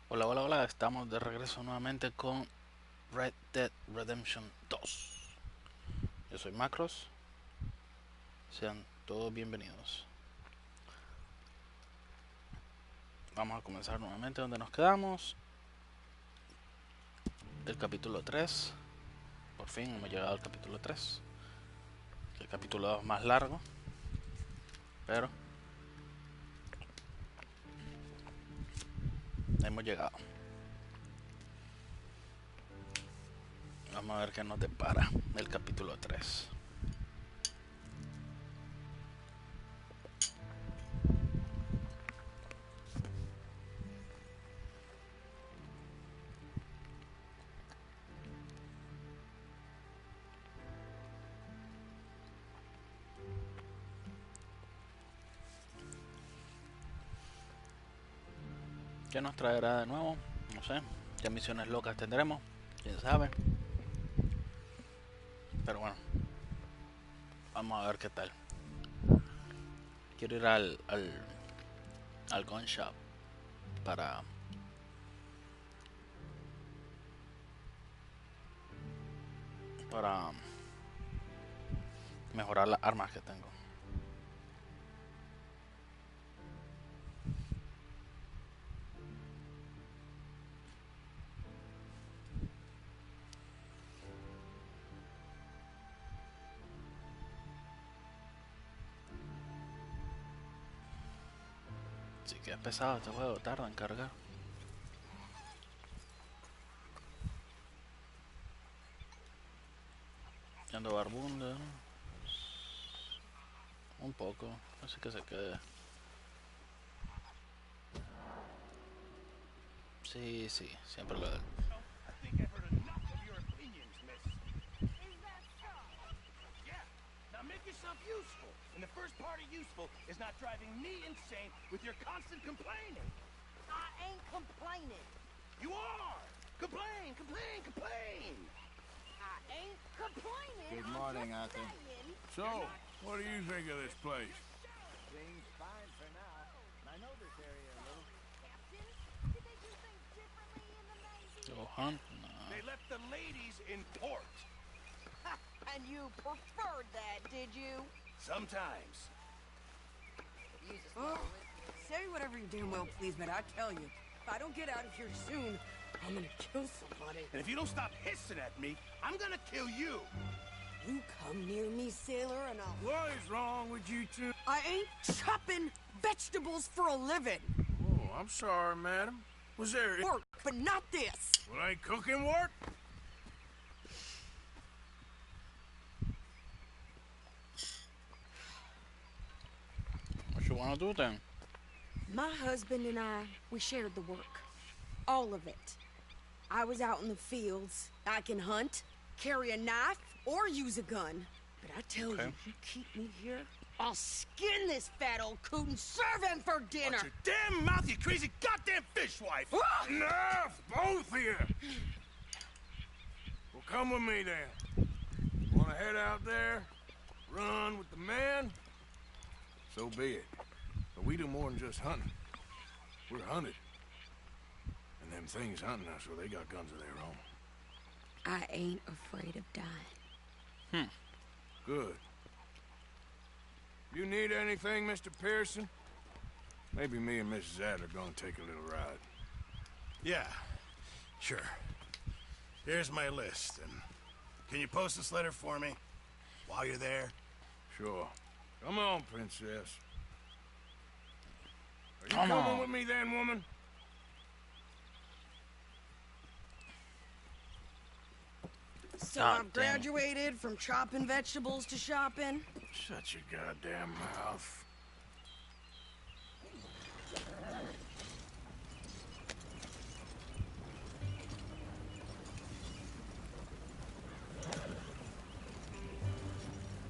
Hola, hola, hola, estamos de regreso nuevamente con Red Dead Redemption 2. Yo soy Macros, sean todos bienvenidos. Vamos a comenzar nuevamente donde nos quedamos. El capítulo 3. Por fin hemos llegado al capítulo 3. El capítulo 2 es más largo, pero hemos llegado. Vamos a ver qué nos depara el capítulo 3. ¿Qué nos traerá de nuevo? No sé. ¿Qué misiones locas tendremos? ¿Quién sabe? Pero bueno, vamos a ver qué tal. Quiero ir al gun shop para mejorar las armas que tengo. Sí que es pesado este juego, tarda en cargar. Ando barbunda. Un poco, así que se quede. Sí, sí, siempre lo. Make yourself useful. And the first part of useful is not driving me insane with your constant complaining. I ain't complaining. You are! Complain, complain, complain! I ain't complaining. Good morning, I'm Arthur. just saying. So, what do you think of this place? Seems fine for now. I know this area a little. Captain, did they do things differently in the Navy? Go hunt? Nah. They left the ladies in port. And you preferred that, did you? Sometimes. Oh, say whatever you damn well please, but I tell you, if I don't get out of here soon, I'm gonna kill somebody. And if you don't stop hissing at me, I'm gonna kill you. You come near me, sailor, and I'll... What is wrong with you two? I ain't chopping vegetables for a living. Oh, I'm sorry, madam. Was there... Work, but not this. Well, ain't cooking work? What you wanna do then? My husband and I, we shared the work. All of it. I was out in the fields. I can hunt, carry a knife, or use a gun. But I tell Okay. you keep me here, I'll skin this fat old coot and serve him for dinner. Watch your damn mouth, you crazy goddamn fishwife! Ah! Enough, both of you! Well, come with me then. Want to head out there? Run with the men? So be it. But we do more than just hunting. We're hunted. And them things hunting us, well, they got guns of their own. I ain't afraid of dying. Good. You need anything, Mr. Pearson? Maybe me and Mrs. Ad are gonna take a little ride. Yeah, sure. Here's my list, and can you post this letter for me while you're there? Sure. Come on, princess. Are you Come coming on. with me then, woman? So God I've damn it. graduated from chopping vegetables to shopping. Shut your goddamn mouth.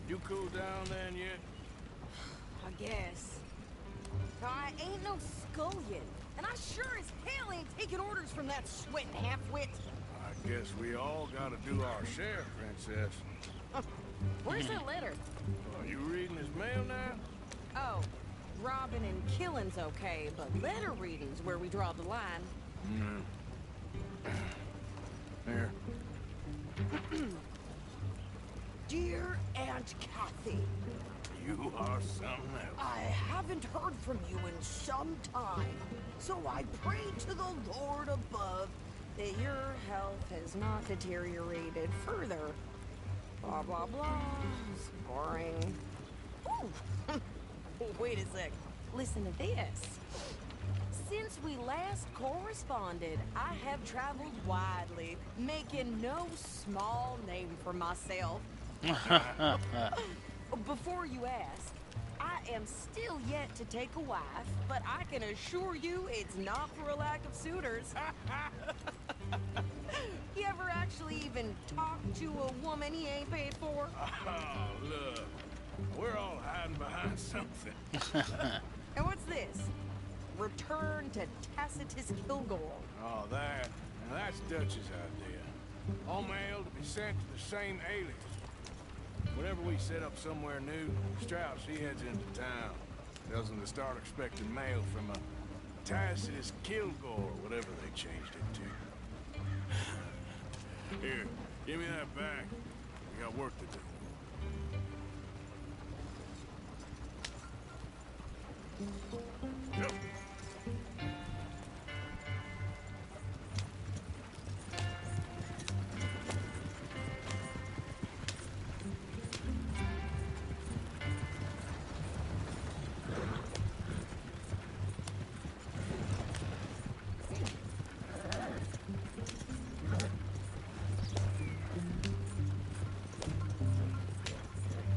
You cool down then yet? I guess. I ain't no scullion, and I sure as hell ain't taking orders from that sweating half-wit. I guess we all gotta do our share, princess. Where's that letter? Are you reading his mail now? Oh, robbing and killing's okay, but letter reading's where we draw the line. Here. Dear Aunt Kathy, You are something else. I haven't heard from you in some time, so I pray to the Lord above that your health has not deteriorated further. Blah, blah, blah. It's boring. Ooh. Wait a sec. Listen to this. Since we last corresponded, I have traveled widely, making no small name for myself. Before you ask, I am still yet to take a wife, but I can assure you it's not for a lack of suitors. You ever actually even talk to a woman he ain't paid for? Oh, look. We're all hiding behind something. And what's this? Return to Tacitus Kilgore. Oh, that. Now that's Dutch's idea. All mail to be sent to the same alias. Whenever we set up somewhere new, Strauss, he heads into town. Tells them to start expecting mail from a Tacitus Kilgore, whatever they changed it to. Here, give me that back. We got work to do. Yep.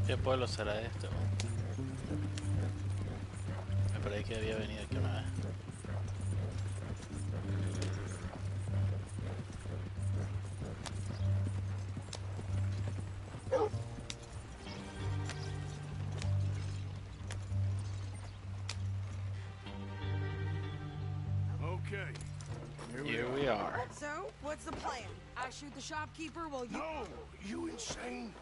¿Qué pueblo será este? Me parece que había venido aquí una vez. Okay. Here we are. So, what's the plan? I shoot the shopkeeper while you... No, you insane.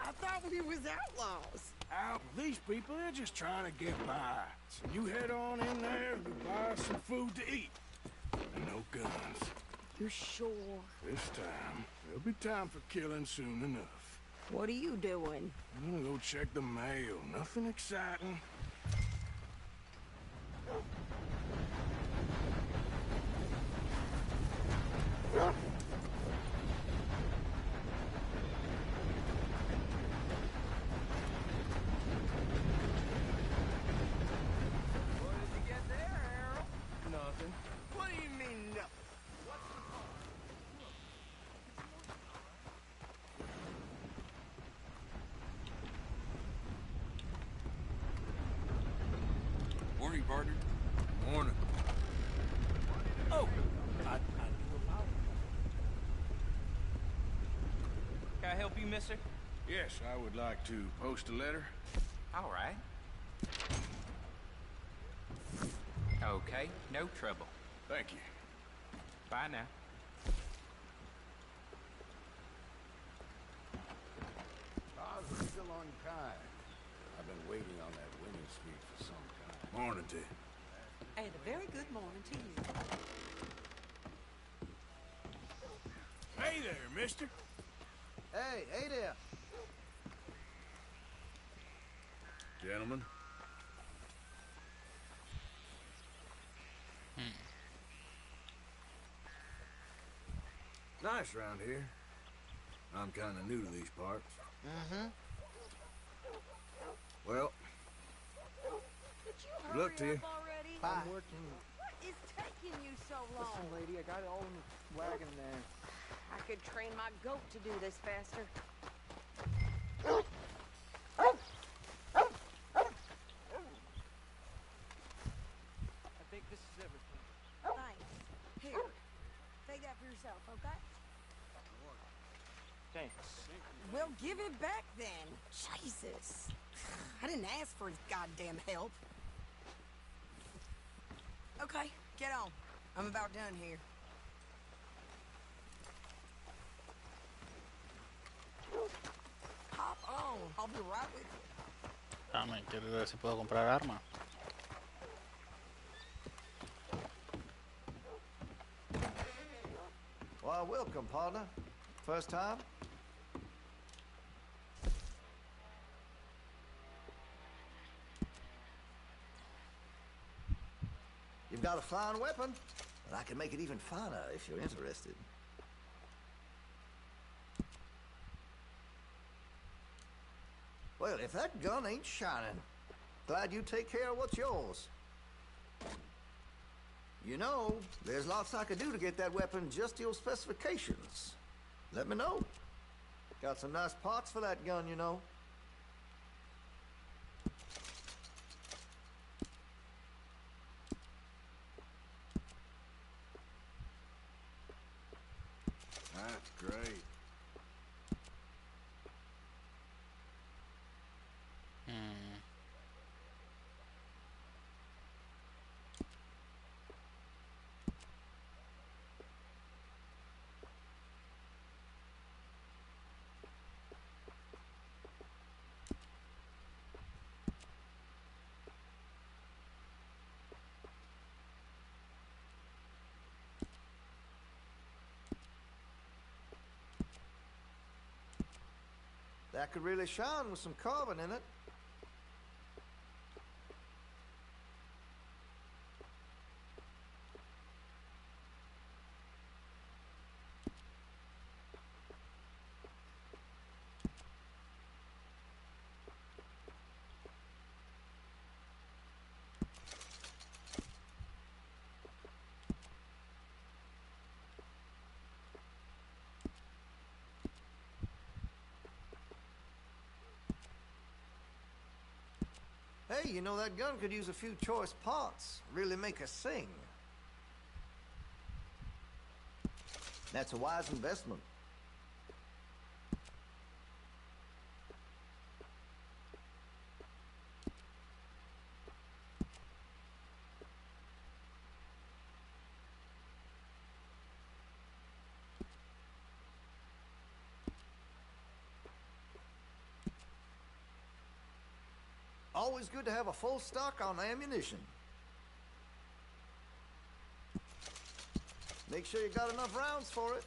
I thought we was outlaws. Al, these people, they're just trying to get by. So you head on in there and you buy some food to eat. And no guns. You're sure? This time, there'll be time for killing soon enough. What are you doing? I'm gonna go check the mail. Nothing exciting. Morning, partner. Morning. Oh, can I help you, mister? Yes, I would like to post a letter. All right. Okay, no trouble. Thank you. Bye now. Ours is still unkind. I've been waiting on that winning streak for some time. Morning to you. And a very good morning to you. Hey there, mister. Hey there. Gentlemen. Nice around here. I'm kind of new to these parts. Mm-hmm. Well, Did you Good hurry luck to you. up already? Bye. I'm working. What is taking you so long? Listen, lady, I got it all in the wagon there. I could train my goat to do this faster. I think this is everything. Thanks. Here, take that for yourself, okay? Thanks. Well, give it back then. Jesus. I didn't ask for his goddamn help. Okay, get on. I'm about done here. Hop on. I'll be right with you. Dame, quiero ver si puedo comprar armas. Why, welcome, partner. First time? You've got a fine weapon, and I can make it even finer if you're interested. Well, if that gun ain't shining, glad you take care of what's yours. You know, there's lots I could do to get that weapon just to your specifications. Let me know. Got some nice parts for that gun, you know. That's great. That could really shine with some carbon in it. Hey, you know, that gun could use a few choice parts. Really make us sing. That's a wise investment. Always good to have a full stock on ammunition. Make sure you got enough rounds for it.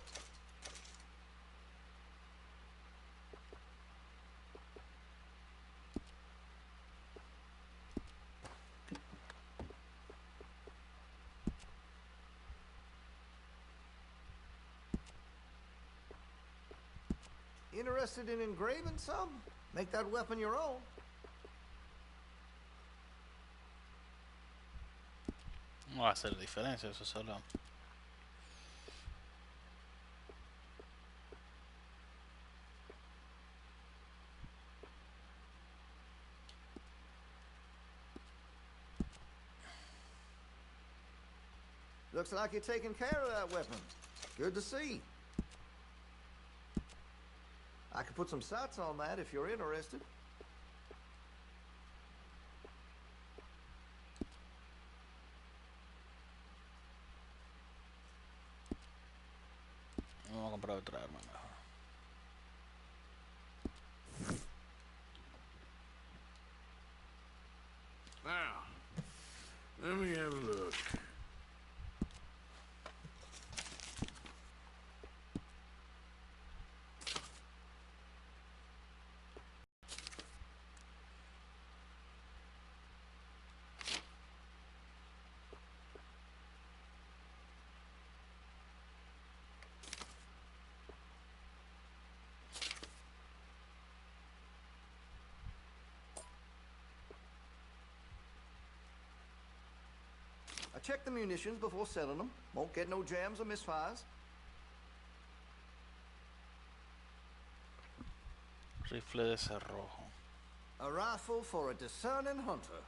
Interested in engraving some? Make that weapon your own. No va a hacer diferencia, eso solo. Looks like you're taking care of that weapon. Good to see. I could put some sights on that if you're interested. Vamos a comprar otra arma mejor. Now, let me have a look. I checked the munitions before selling them. Won't get no jams or misfires. Rifle de cerrojo. A rifle for a discerning hunter.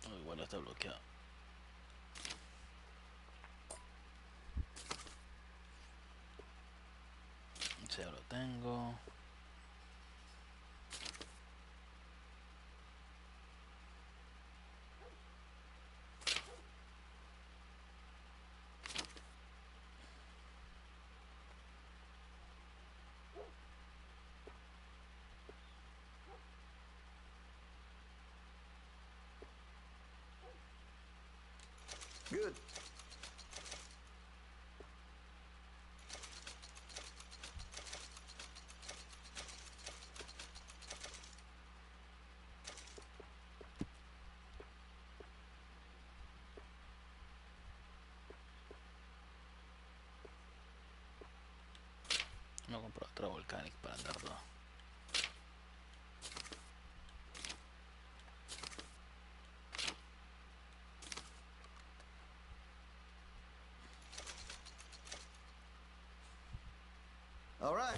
Oh, igual está bloqueado. Ya lo tengo. Good. No compro otra volcánica para andar todo. All right.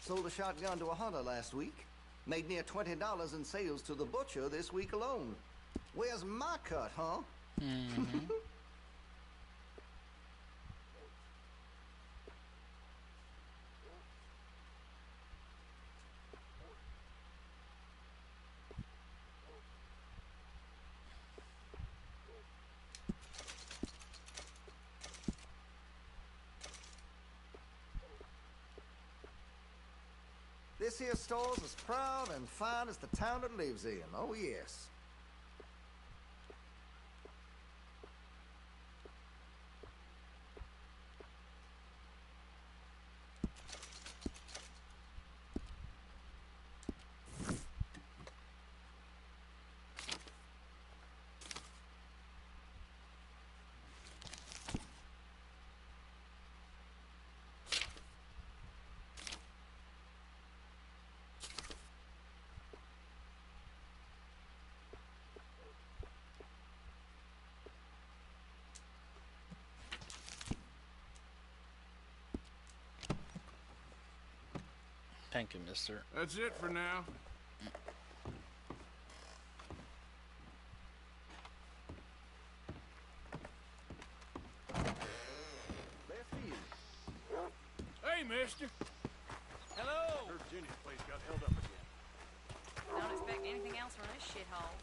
Sold a shotgun to a hunter last week. Made near $20 in sales to the butcher this week alone. Where's my cut, huh? Mm-hmm. This here store's as proud and fine as the town it lives in. Oh, yes. Thank you, mister. That's it for now. Hey, mister. Hello. Heard Jenny's place got held up again. Don't expect anything else from this shithole.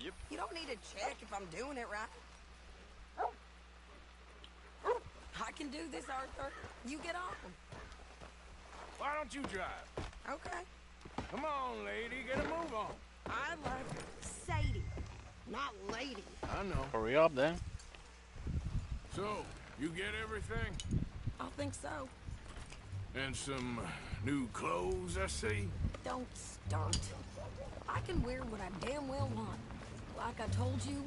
Yep. You don't need to check if I'm doing it right. I can do this, Arthur. You get on. Why don't you drive? Okay. Come on, lady, get a move on. I like Sadie, not lady. I know. Hurry up then. So, you get everything? I think so. And some new clothes, I see? Don't start. I can wear what I damn well want. Like I told you,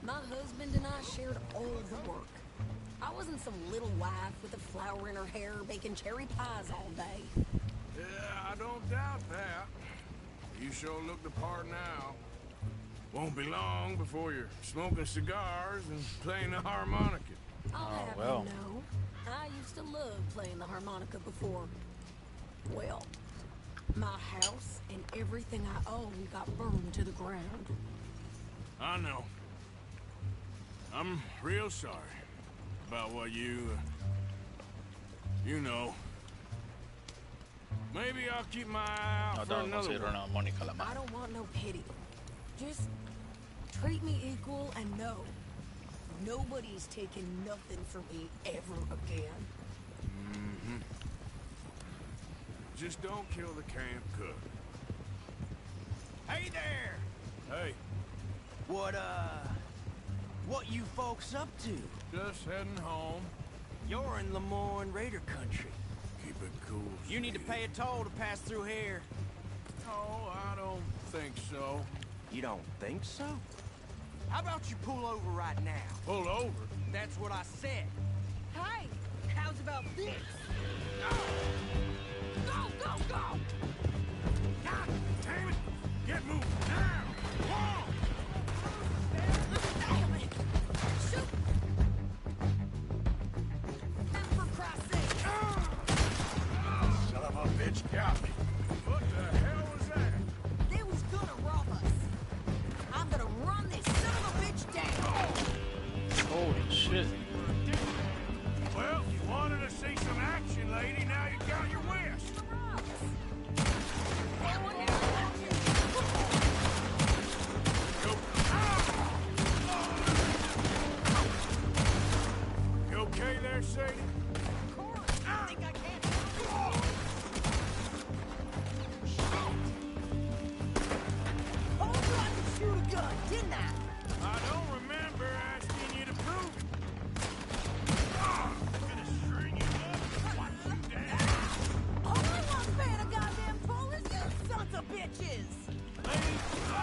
my husband and I shared all the work. I wasn't some little wife with a flower in her hair baking cherry pies all day. Yeah, I don't doubt that. You sure look the part now. Won't be long before you're smoking cigars and playing the harmonica. I'll have well. you know, I used to love playing the harmonica before. Well, my house and everything I own got burned to the ground. I know. I'm real sorry about what you know. Maybe I'll keep my eye out No for tengo que another conseguir one. una Mónica la I mano. don't want no pity. Just treat me equal and know nobody's taking nothing from me ever again. Mm-hmm. Just don't kill the camp cook. Hey there. Hey, What you folks up to? just heading home. You're in Lemoyne Raider country. Keep it cool. You need to pay a toll to pass through here. Oh, I don't think so. You don't think so? How about you pull over right now? Pull over. That's what I said. Hey, how's about this? Go, go, go! God damn it! Get moving now! Whoa! Damn it! Shoot! For Christ's sake! Son of a bitch got me. What the hell was that? They was gonna rob us. I'm gonna run this son of a bitch down. Holy shit. Well, you wanted to see some action, lady. Now you got your wish. You okay there, Sadie? Of course. I think I can. Told you I could shoot a gun, didn't I? I don't remember asking you to prove it. Gonna string you up, watch you down. All I want paying a goddamn toll is you sons of bitches. Lady,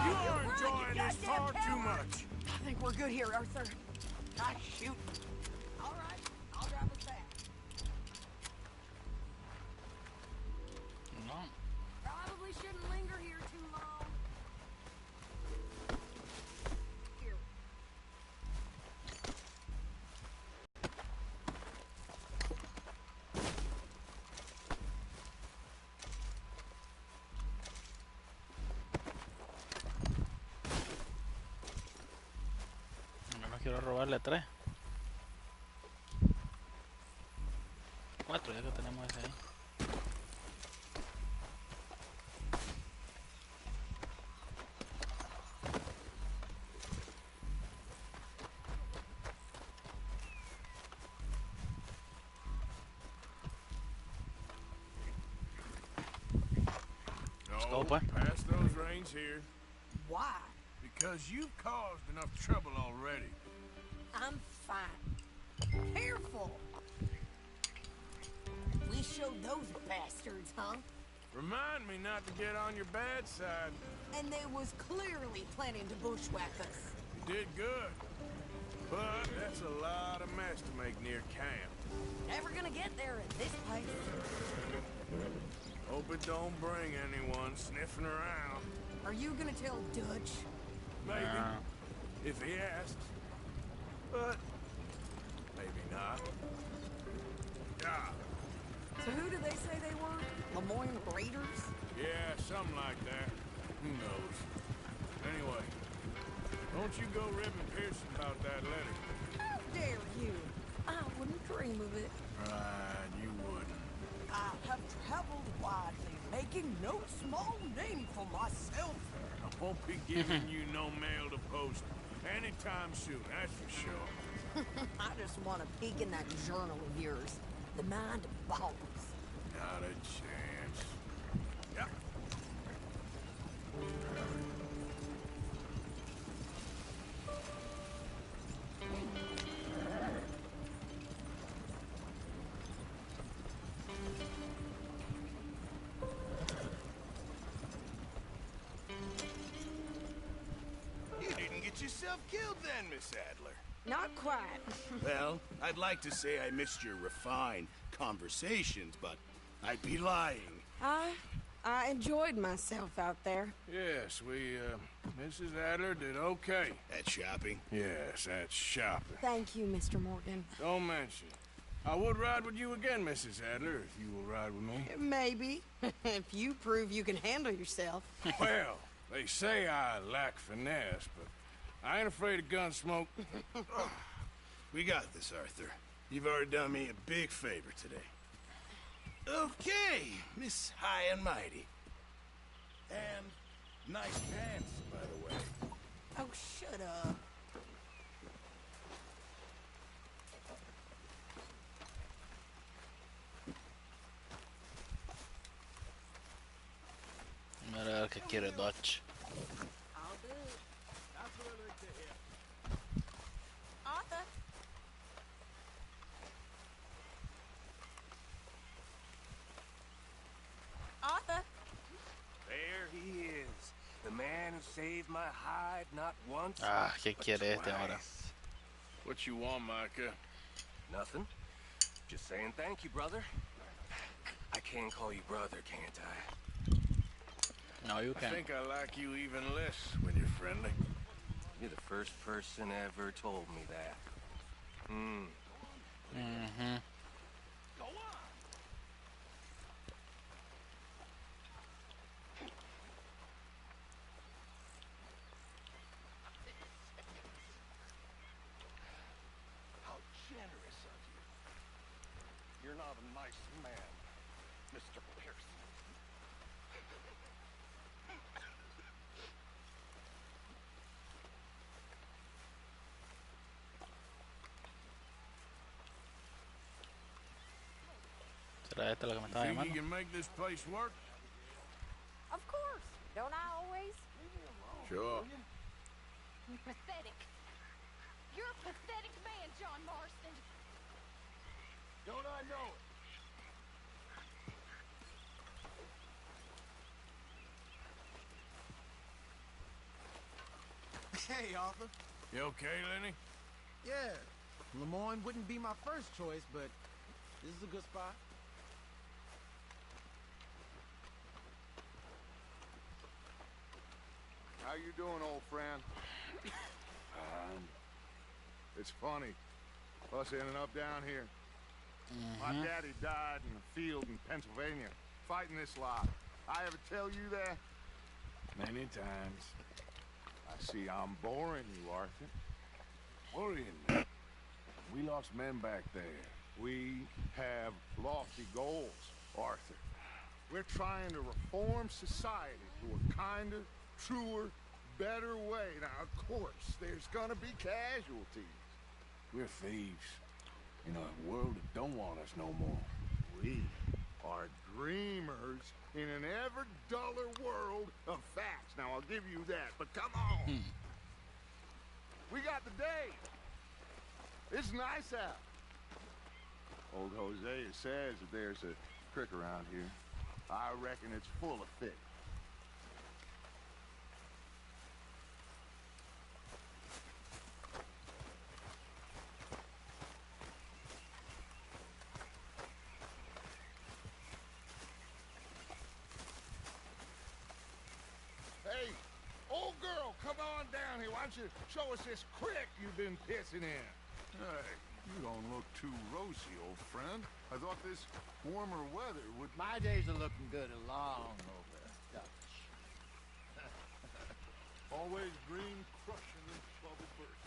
you are run, enjoying you this far goddamn too coward. much. I think we're good here, Arthur. Ah, shoot. All right, I'll drive us back. No. Probably shouldn't linger here too long. Here. No quiero robarle 3. 4 ya que tenemos ese ahí. No, pues. pass those reins here. Why? Because you've caused enough trouble already. I'm fine. Careful. We showed those bastards, huh? Remind me not to get on your bad side. And they was clearly planning to bushwhack us. You did good. But that's a lot of mess to make near camp. Never gonna get there at this pace. Hope it don't bring anyone sniffing around. Are you gonna tell Dutch? Maybe. Nah. If he asks. But maybe not. Yeah. So who do they say they were? Lemoyne Raiders? Yeah, something like that. Who knows? Anyway, don't you go ribbing Pearson about that letter. How dare you? I wouldn't dream of it. Right, you wouldn't. I have traveled widely, making no small name for myself. I won't be giving you no mail to post anytime soon, that's for sure. I just want to peek in that journal of yours. The mind boggles. Not a chance. Yeah. You didn't get yourself killed then, Miss Adler. Not quite. Well, I'd like to say I missed your refined conversations, but I'd be lying. I enjoyed myself out there. Yes, Mrs. Adler did okay. At shopping? Yes, that's shopping. Thank you, Mr. Morgan. Don't mention it. I would ride with you again, Mrs. Adler, if you will ride with me. Maybe. If you prove you can handle yourself. Well, they say I lack finesse, but I ain't afraid of gun smoke. We got this, Arthur. You've already done me a big favor today. Okay, Miss High and Mighty. And nice pants, by the way. Oh, shut up. Mira a ver qué quiere Dutch. I'll do it. That's what I like to hear. Arthur. Arthur. There he is. The man who saved my hide not once, Ah, ¿qué but quiere este ahora? twice. What you want, Micah? Nothing. Just saying thank you, brother. I can call you brother, can't I? No, you I can't. think I like you even less when you're friendly. You're the first person ever told me that. Mm-hmm. Go on! How generous of you. You're not a nice man, Mr. Pearson. ¿Será esta la que me estaba Think you llamando? can make this place work? Of course. Don't I always? Sure. You pathetic. You're a pathetic man, John Marston. Don't I know it? Hey, Arthur. You okay, Lenny? Yeah, Lemoyne wouldn't be my first choice, but this is a good spot. How you doing, old friend? It's funny, us ending up down here. My daddy died in a field in Pennsylvania, fighting this lot. I ever tell you that? Many times. I see I'm boring you, Arthur. Worrying me. We lost men back there. We have lofty goals, Arthur. We're trying to reform society to a kinder, truer, better way. Now, of course, there's gonna be casualties. We're thieves. In a world that don't want us no more. We are dreamers in an ever duller world of facts. Now, I'll give you that, but come on. We got the day. It's nice out. Old Hosea says that there's a creek around here. I reckon it's full of fish. Hey, old girl, come on down here. Why don't you show us this creek you've been pissing in? Hey, you don't look too rosy, old friend. I thought this warmer weather would... My days are looking good along over Dutch. Always green crushing and trouble bursting.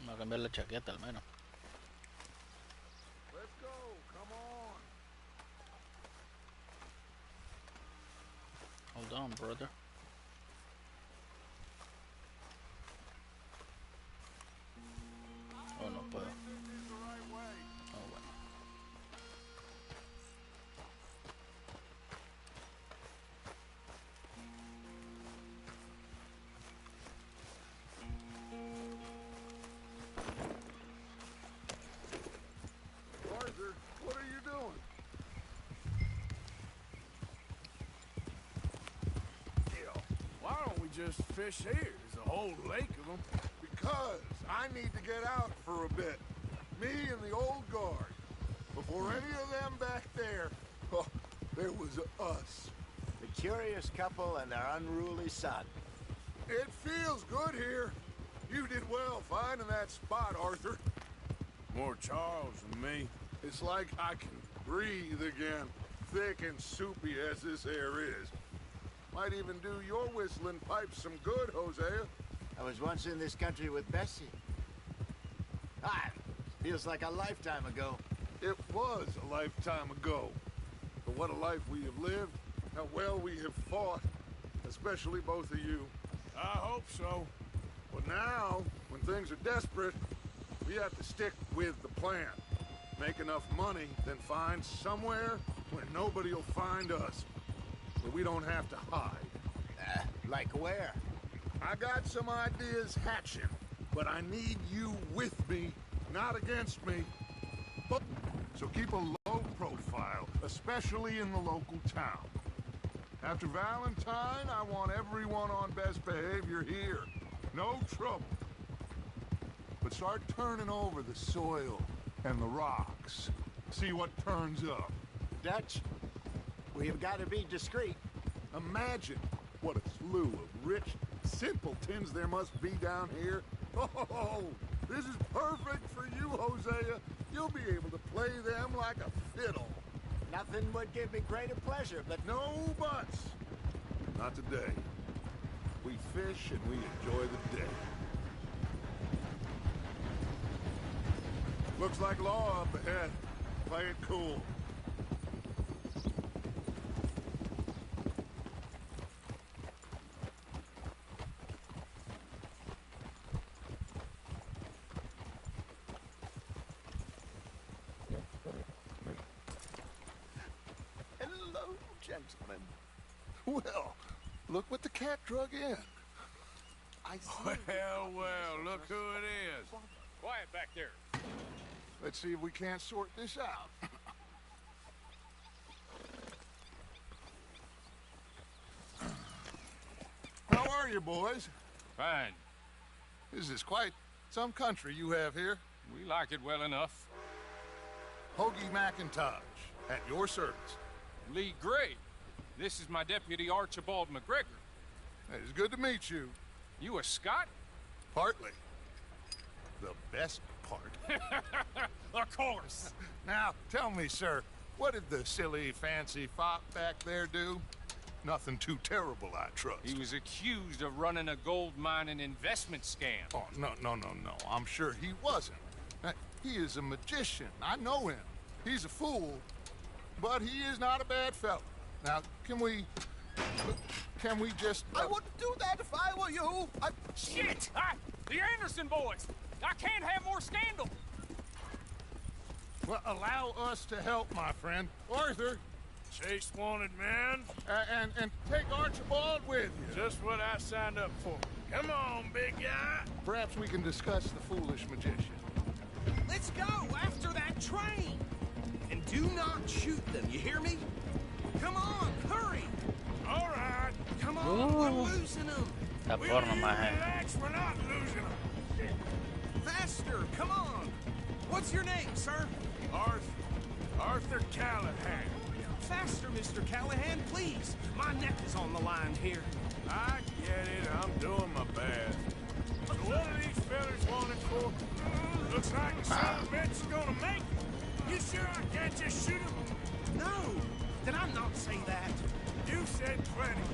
Me voy a cambiar la chaqueta al menos. Let's go, come on. Hold on, brother. Oh, no puedo. Oh, bueno. Arthur, what are you doing? Why don't we just fish here? There's a whole lake of them. Because I need to get out for a bit. Me and the old guard. Before any of them back there, oh, there was us. The curious couple and their unruly son. It feels good here. You did well finding that spot, Arthur. More Charles than me. It's like I can breathe again, thick and soupy as this air is. Might even do your whistling pipes some good, Hosea. I was once in this country with Bessie. Ah, feels like a lifetime ago. It was a lifetime ago. But what a life we have lived, how well we have fought, especially both of you. I hope so. But now, when things are desperate, we have to stick with the plan. Make enough money, then find somewhere where nobody will find us. Where we don't have to hide. Like where? I got some ideas hatching, but I need you with me, not against me. So keep a low profile, especially in the local town. After Valentine, I want everyone on best behavior here. No trouble. But start turning over the soil and the rocks. See what turns up. Dutch, we've got to be discreet. Imagine what a slew of rich simpletons there must be down here. Oh, this is perfect for you, Hosea. You'll be able to play them like a fiddle. Nothing would give me greater pleasure, but... No buts. Not today. We fish and we enjoy the day. Looks like law up ahead. Play it cool. Hello, gentlemen. Well, look what the cat drug in. Well, look who it is. Quiet back there. Let's see if we can't sort this out. How are you, boys? Fine. This is quite some country you have here. We like it well enough. Hoagie McIntosh, at your service. Lee Gray. This is my deputy, Archibald McGregor. It's good to meet you. You a Scot? Partly. The best part. Of course. Now, tell me, sir, what did the silly, fancy fop back there do? Nothing too terrible, I trust. He was accused of running a gold mine and investment scam. Oh, no. I'm sure he wasn't. He is a magician. I know him. He's a fool, but he is not a bad fellow. Now, can we just... I wouldn't do that if I were you. Shit! The Anderson boys! I can't have more scandal! Well, allow us to help, my friend. Arthur! Chase wanted man. And take Archibald with you. Just what I signed up for. Come on, big guy. Perhaps we can discuss the foolish magician. Let's go after that train! And do not shoot them, you hear me? Come on, hurry! All right. Come on, we're losing them! La porno, maje. Relax, we're not losing them. Faster, come on! What's your name, sir? Arthur Callahan. Faster, Mr. Callahan, please. My neck is on the line here. I get it. I'm doing my best. So what are these fellas wanted for? Looks like the son of a bitch is gonna make it. You sure I can't just shoot him? No! Did I not say that? You said plenty.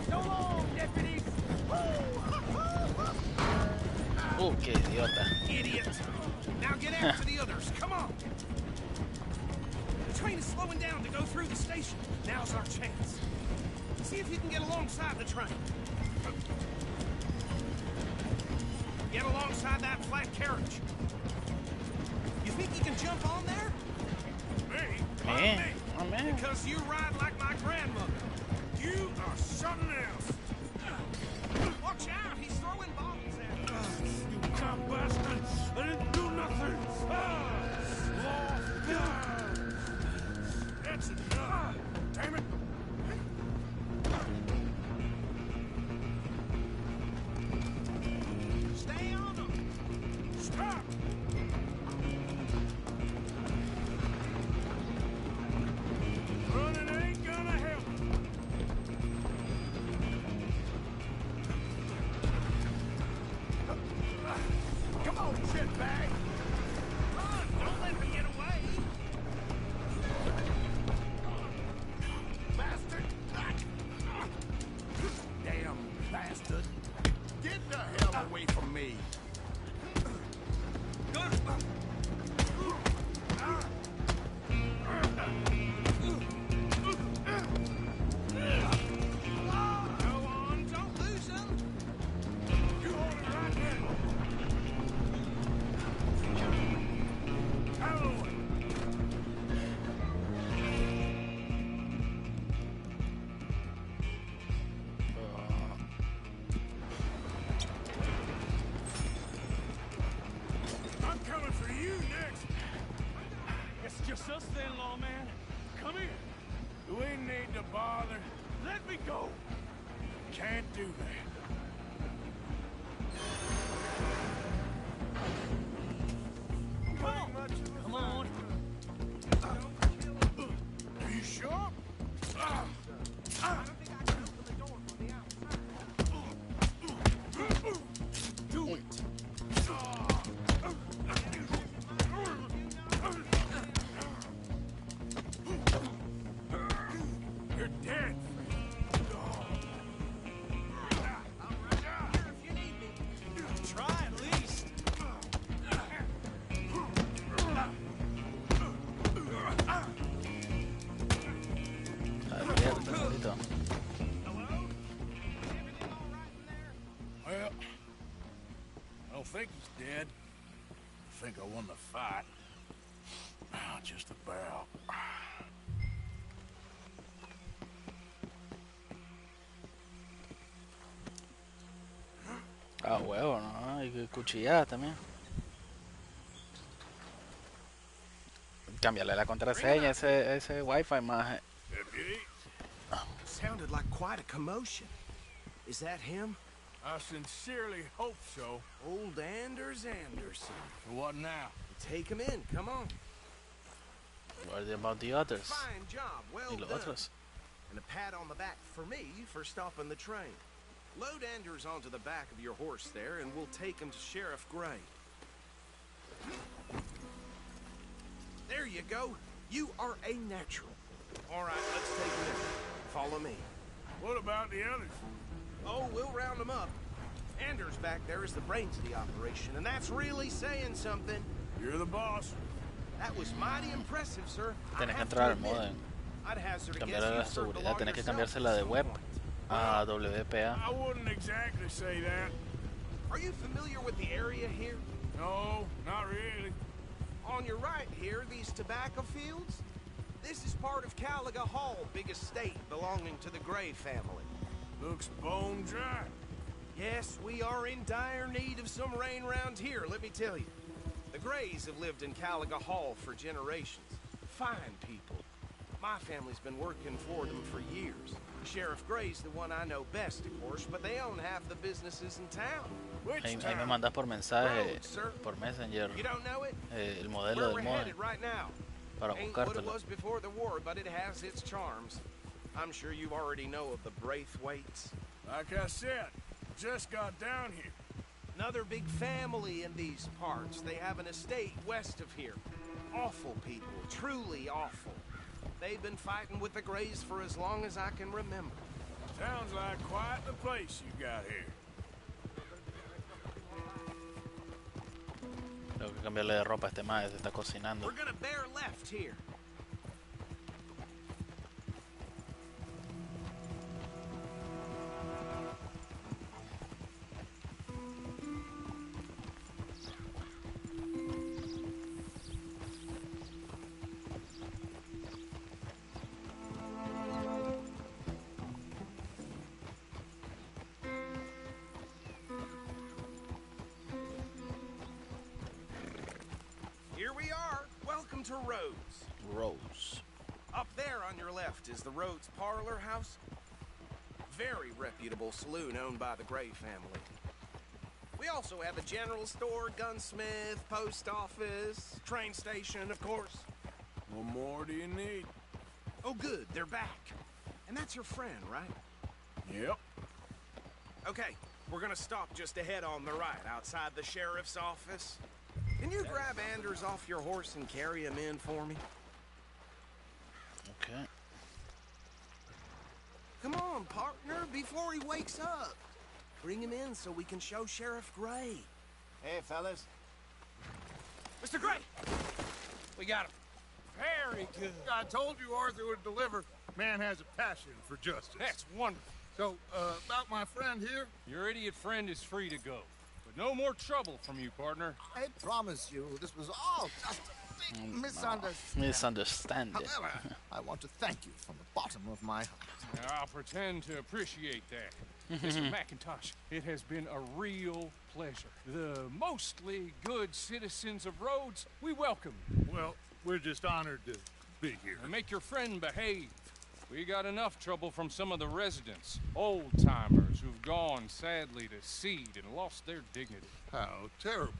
So long, deputies! Oh, qué idiota. Idiot! Now get after the others, come on! The train is slowing down to go through the station. Now's our chance. See if you can get alongside the train. Get alongside that flat carriage. You think you can jump on there? Me? Me? Oh, man. Because you ride like my grandmother. You are something else. Watch out, he's throwing bottles at us. You cop bastard! I didn't do nothing! That's enough! Damn it! Stay on them! Stop! Running ain't gonna help. Come on, shitbag! Run! Don't let me get away! Bastard! Damn bastard! Get the hell away from me! Go on, don't lose him! You hold it right there. Out of the way. I'm coming for you next. It's just us then, lawman. bother. Let me go. Can't do that. Come on. Are you sure? Do it. You're dead. Try at least. Well, I don't think he's dead. I think I won the fight. Just about. Ah, huevo, ¿no? Hay que cuchillar también. Cambiarle la contraseña, ese wifi más. Sounded like quite a commotion. Is that him? I sincerely hope so. Old Anders Anderson. What now? Take him in, come on. What about the others? Fine job, well Y los done. otros. And a pat on the back for me for stopping the train. Load Anders onto the back of your horse there, and we'll take him to Sheriff Gray. There you go. You are a natural. All right, let's take him in. Follow me. What about the others? Oh, we'll round them up. Anders back there is the brains of the operation, and that's really saying something. You're the boss. That was mighty impressive, sir. Tienes que entrar al modo en I'd hazard a guess cambiar la you served seguridad. along Tienes que yourself cambiársela de web a WPA. I wouldn't exactly say that. Are you familiar with the area here? No, not really. On your right here, these tobacco fields? This is part of Caliga Hall, big estate belonging to the Gray family. Looks bone dry. Yes, we are in dire need of some rain round here, let me tell you. The Grays have lived in Caliga Hall for generations. Fine people. My family's been working for them for years. Sheriff Gray's the one I know best, of course, but they own half the businesses in town. Ahí me mandas por mensaje, por Messenger, You don't know it? el modelo Where del we're modem headed right now. para Ain't what it buscártelo. was before the war, but it has its charms. I'm sure you already know of the Braithwaites. Like I said, just got down here. Another big family in these parts. They have an estate west of here. Awful people, truly awful. They've been fighting with the Grays for as long as I can remember. Sounds like quite the place you got here. Tengo que cambiarle de ropa a este mae, se está cocinando. We're gonna bear left here. Here we are. Welcome to Rhodes. Rose. Up there on your left is the Rhodes Parlor House. Very reputable saloon owned by the Gray family. We also have a general store, gunsmith, post office, train station, of course. What more do you need? Oh, good, they're back. And that's your friend, right? Yep. Okay, we're gonna stop just ahead on the right, outside the sheriff's office. Can you grab Anders off your horse and carry him in for me? Okay. Come on, partner, before he wakes up. Bring him in so we can show Sheriff Gray. Hey, fellas. Mr. Gray! We got him. Very good. I told you Arthur would deliver. Man has a passion for justice. That's wonderful. So, about my friend here? Your idiot friend is free to go. But no more trouble from you, partner. I promise you, this was all just a big misunderstanding. Misunderstanding. However, I want to thank you from the bottom of my heart. Now, I'll pretend to appreciate that. Mr. McIntosh, it has been a real pleasure. The mostly good citizens of Rhodes, we welcome you. Well, we're just honored to be here. And make your friend behave. We got enough trouble from some of the residents, old-timers who've gone, sadly, to seed and lost their dignity. How terrible.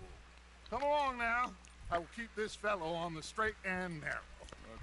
Come along now. I will keep this fellow on the straight and narrow.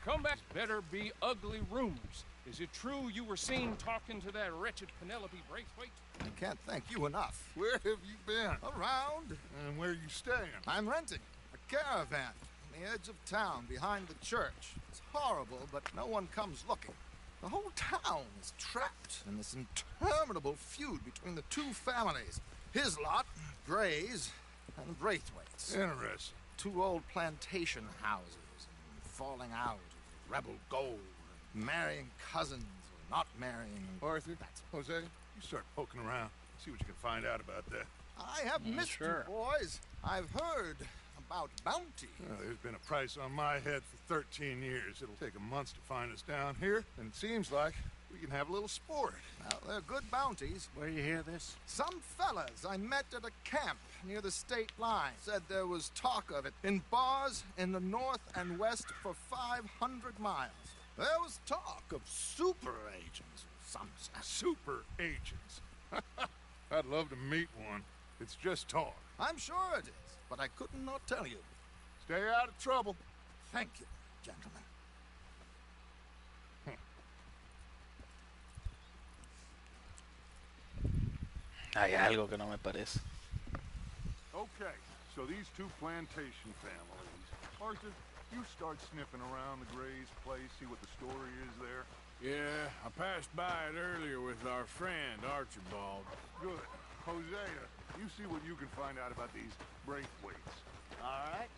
Comebacks better be ugly rumors. Is it true you were seen talking to that wretched Penelope Braithwaite? I can't thank you enough. Where have you been? Around. And where are you staying? I'm renting a caravan on the edge of town behind the church. It's horrible, but no one comes looking. The whole town is trapped in this interminable feud between the two families. His lot, Gray's, and Braithwaite's. Interesting. Two old plantation houses, and falling out of rebel gold, and marrying cousins or not marrying. Arthur, that's Jose, you start poking around. See what you can find out about that. I have missed you, boys. I've heard about bounty. Well, there's been a price on my head for 13 years. It'll take a month to find us down here, and it seems like we can have a little sport. Well, they're good bounties. Where you hear this? Some fellas I met at a camp near the state line said there was talk of it in bars in the north and west for 500 miles. There was talk of super agents, some super agents. I'd love to meet one. It's just talk. I'm sure it is, but I couldn't not tell you. Stay out of trouble. Thank you, gentlemen. Hay algo que no me parece. Okay, so these two plantation families. Arthur, you start sniffing around the Gray's place, see what the story is there. Yeah, I passed by it earlier with our friend, Archibald. Good. Hosea, you see what you can find out about these Braithwaites. All right.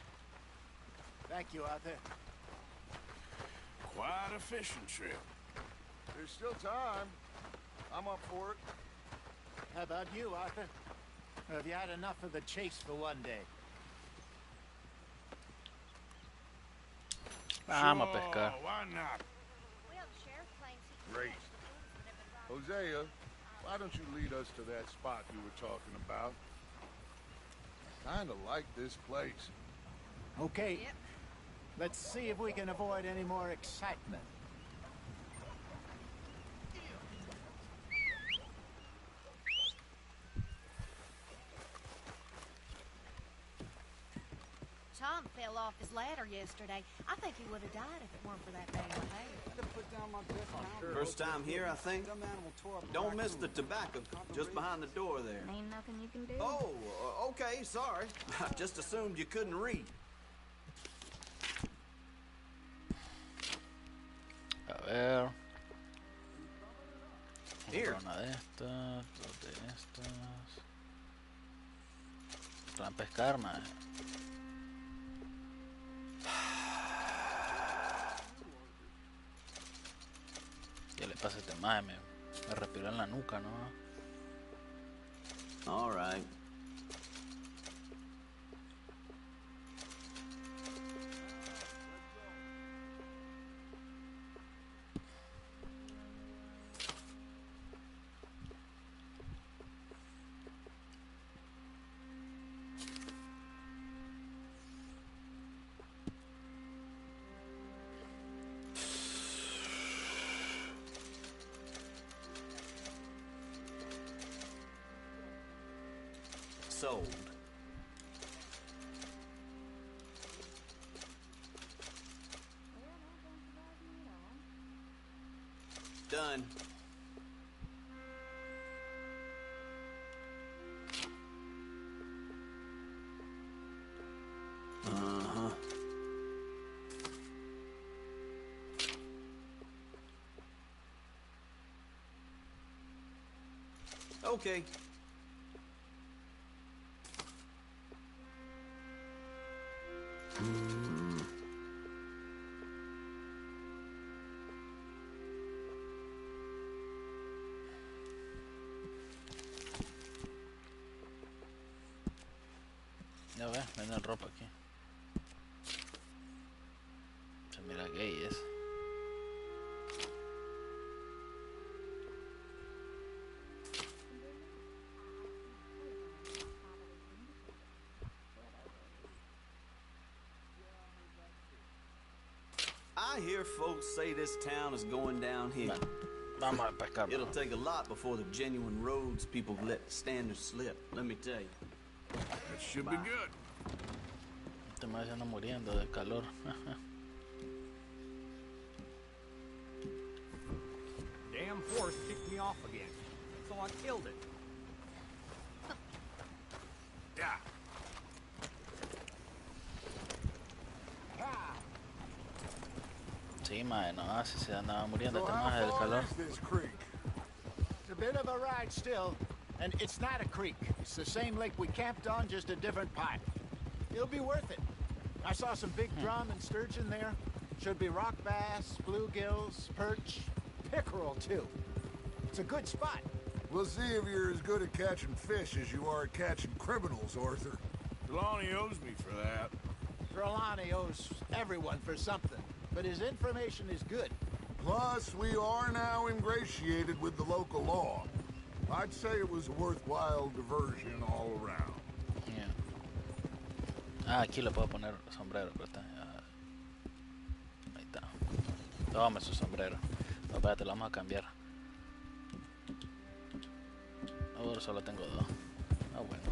Thank you, Arthur. Quite a fishing trip. There's still time. I'm up for it. How about you, Arthur? Or have you had enough of the chase for one day? Vamos a pescar. Why not? Well, the sheriff claims he Great. Hosea, why don't you lead us to that spot you were talking about? I kinda like this place. Okay. Yep. Let's see if we can avoid any more excitement. Tom fell off his ladder yesterday. I think he would have died if it weren't for that dang hay. First time here, I think. Don't miss the tobacco just behind the door there. Ain't nothing you can do. Oh, okay, sorry. I just assumed you couldn't read. A ver. Here. Una de estas, dos de estas. Para pescar, madre. ¿Qué le pasa a este madre? Me respiró en la nuca, ¿no? All right. Sold. Done. Uh-huh. Okay. Ya ves, venden ropa aquí. Se mira gay es. I hear hear folks say this town is going downhill. Vamos a pescar. It'll take a lot before the genuine roads people let the standards slip, let me tell you. That should be good. Te me ando muriendo de calor. Damn horse kicked me off again, so I killed it. Yeah. Sí, mae, no, si se andaba muriendo este maje del calor. It's a bit of a ride still, and it's not a creek. It's the same lake we camped on, just a different pipe. It'll be worth it. I saw some big drum and sturgeon there. Should be rock bass, bluegills, perch, pickerel too. It's a good spot. We'll see if you're as good at catching fish as you are at catching criminals, Arthur. Trelawney owes me for that. Trelawney owes everyone for something, but his information is good. Plus, we are now ingratiated with the local law. I'd say it was a worthwhile diversion all around. Yeah. Ah, aquí le puedo poner sombrero, pero está. Ahí está. Toma su sombrero. No, espérate, lo vamos a cambiar. Ahora solo tengo dos. Ah, bueno.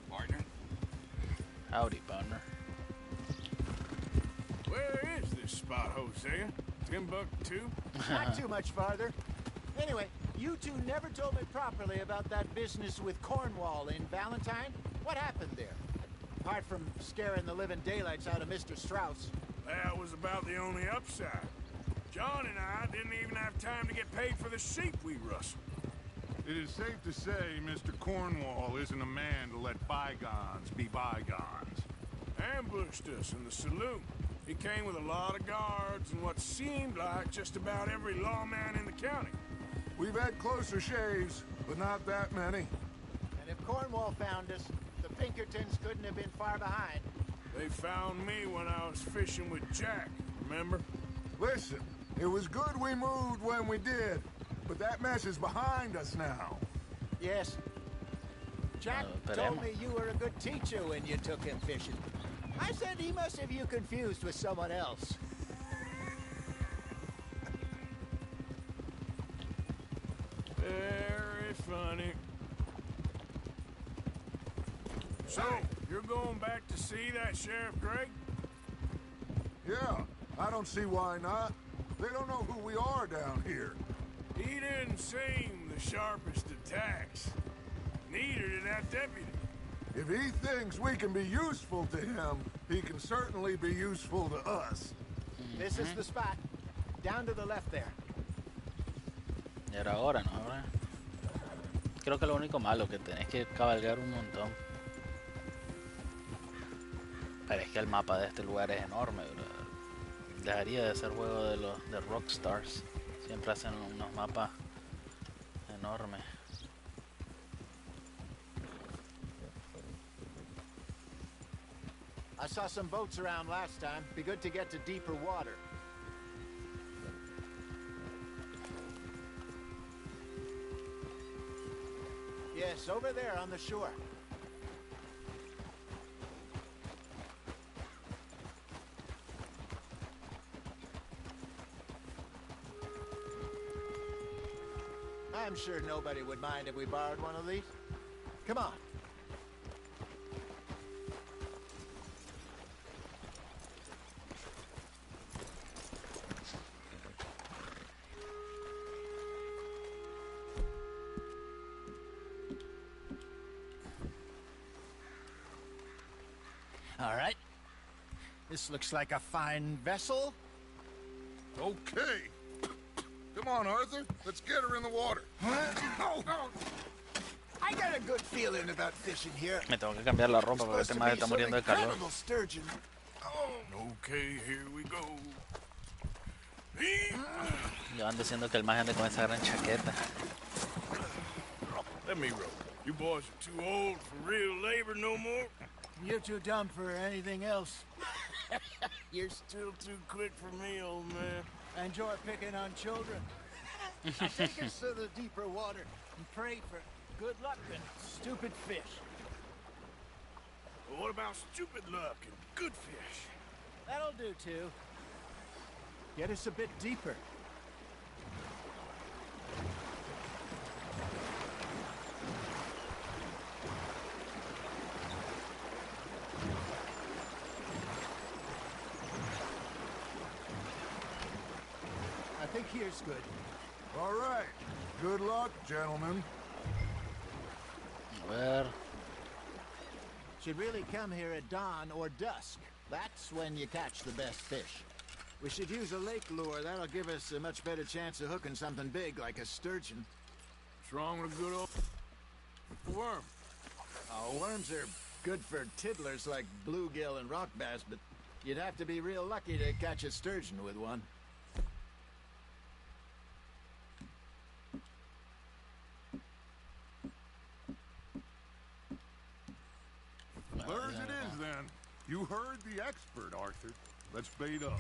Partner. Howdy, partner. Where is this spot, Hosea? Timbuktu? Not too much farther. Anyway, you two never told me properly about that business with Cornwall in Valentine. What happened there? Apart from scaring the living daylights out of Mr. Strauss. That was about the only upside. John and I didn't even have time to get paid for the sheep we rustled. It is safe to say Mr. Cornwall isn't a man to let bygones be bygones. Ambushed us in the saloon. He came with a lot of guards and what seemed like just about every lawman in the county. We've had closer shaves, but not that many. And if Cornwall found us, the Pinkertons couldn't have been far behind. They found me when I was fishing with Jack, remember? Listen, it was good we moved when we did, but that mess is behind us now. Yes. Jack told me you were a good teacher when you took him fishing. I said he must have you confused with someone else. Very funny. So, you're going back to see that Sheriff Gregg? Yeah, I don't see why not. They don't know who we are down here. He didn't seem the sharpest attacks. Neither did that deputy. If he thinks we can be useful to him, he can certainly be useful to us. This is the spot. Down to the left there. Era ahora, ¿no? Ahora. Creo que lo único malo que tenés que cabalgar un montón. Pero es que el mapa de este lugar es enorme, bro. Dejaría de ser juego de los de Rockstars. Siempre hacen unos mapas enormes. I saw some boats around last time. Be good to get to deeper water. Yes, over there on the shore. I'm sure nobody would mind if we borrowed one of these. Come on. All right. This looks like a fine vessel. Okay. Come on, Arthur. Let's get her in the water. Oh. I got a good feeling about fishing here. Me tengo que cambiar la ropa porque este maje está muriendo de calor. Sturgeon. Okay, here we go. Yo ando diciendo que el maje ande con esa gran chaqueta. Let me row. You boys are too old for real labor no more. You're too dumb for anything else. You're still too quick for me, old man. I enjoy picking on children. Now take us to the deeper water and pray for good luck and stupid fish. But what about stupid luck and good fish? That'll do, too. Get us a bit deeper. I think here's good. All right. Good luck, gentlemen. A ver. Should really come here at dawn or dusk. That's when you catch the best fish. We should use a lake lure. That'll give us a much better chance of hooking something big like a sturgeon. What's wrong with a good old worm? Oh, worms are good for tiddlers like bluegill and rock bass, but you'd have to be real lucky to catch a sturgeon with one. There's it is, then. You heard the expert, Arthur. Let's bait up.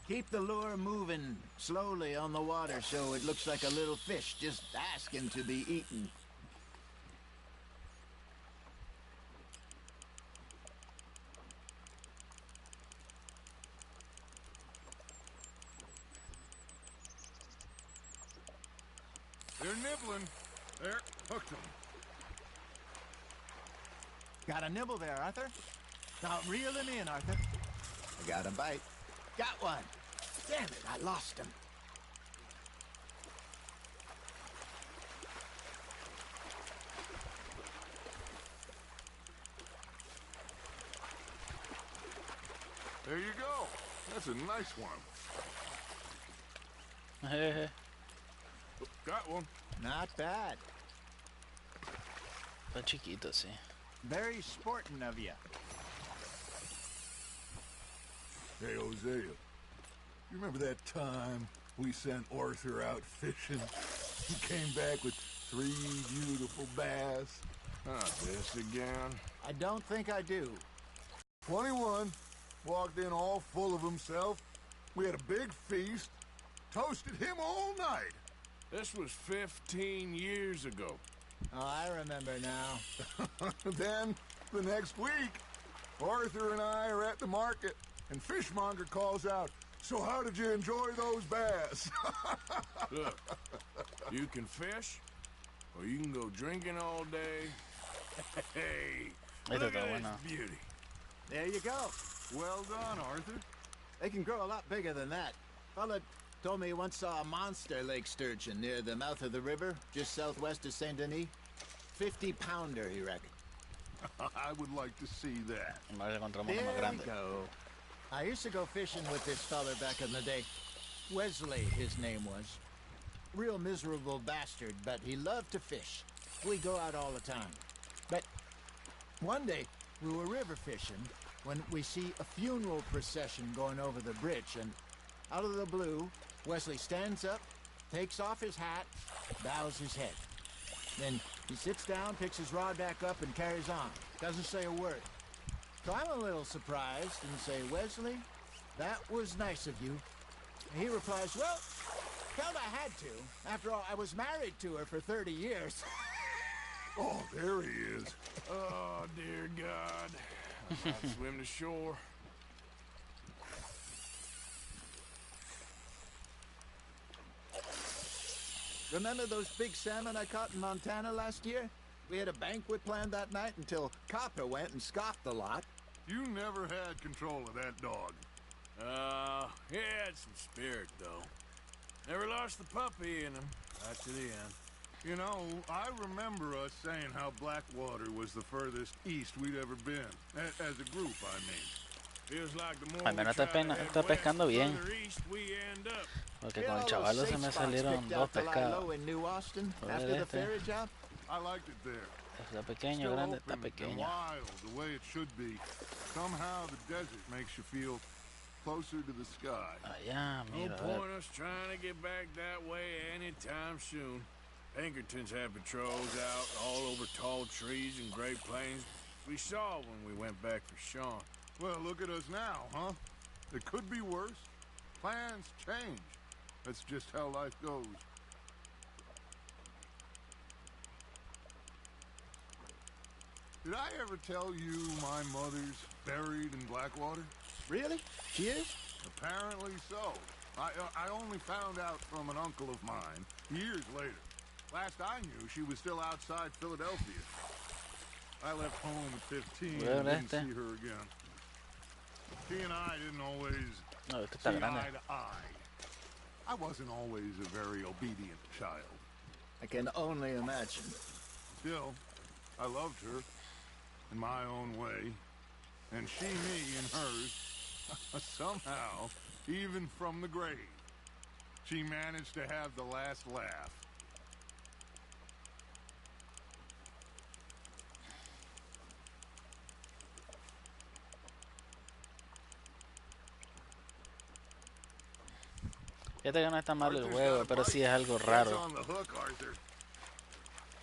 Keep the lure moving slowly on the water so it looks like a little fish just asking to be eaten. They're nibbling. There, hooked them. Got a nibble there, Arthur? Now reel him in, Arthur. I got a bite. Got one. Damn it, I lost him. There you go. That's a nice one. Got one. Not bad. Está chiquito, sí. Very sporting of you. Hey, Hosea. You remember that time we sent Arthur out fishing? He came back with 3 beautiful bass. This again? I don't think I do. 21. Walked in all full of himself. We had a big feast. Toasted him all night. This was 15 years ago. Oh, I remember now. Then, the next week, Arthur and I are at the market, and Fishmonger calls out, "So how did you enjoy those bass?" Look, you can fish, or you can go drinking all day. Hey, look at this beauty. There you go. Well done, Arthur. They can grow a lot bigger than that. Fella told me he once saw a monster lake sturgeon near the mouth of the river, just southwest of Saint Denis. 50-pounder, he reckoned. I would like to see that. There you go. I used to go fishing with this fella back in the day. Wesley, his name was. Real miserable bastard, but he loved to fish. We'd go out all the time. But one day, we were river fishing when we see a funeral procession going over the bridge, and out of the blue, Wesley stands up, takes off his hat, bows his head. Then he sits down, picks his rod back up, and carries on. Doesn't say a word. So I'm a little surprised and say, "Wesley, that was nice of you." And he replies, "Well, felt I had to. After all, I was married to her for 30 years. Oh, there he is. Oh, dear God. I'm about to swim to shore. Remember those big salmon I caught in Montana last year? We had a banquet planned that night until Copper went and scoffed the lot. You never had control of that dog. He had some spirit, though. Never lost the puppy in him, right to the end. You know, I remember us saying how Blackwater was the furthest east we'd ever been. As a group, I mean. Feels like the more Al menos está pescando bien. Porque con el chavalo se me salieron 2 pescados. After the ferry job? I liked it there. Está pequeño, grande, está pequeño. Wild, the way it should be. Somehow the desert makes you feel closer to the sky. Allá, mira. No point us trying to get back that way anytime soon. Pinkertons have patrols out all over tall trees and Great Plains. We saw when we went back for Sean. Well, look at us now, huh? It could be worse. Plans change. That's just how life goes. Did I ever tell you my mother's buried in Blackwater? Really? She is? Apparently so. I only found out from an uncle of mine years later. Last I knew, she was still outside Philadelphia. I left home at 15 and didn't see her again. She and I didn't always see eye to eye. I wasn't always a very obedient child. I can only imagine. Still, I loved her in my own way, and she me in hers. Somehow, even from the grave, she managed to have the last laugh. Fíjate que no está mal el juego, pero sí es algo raro.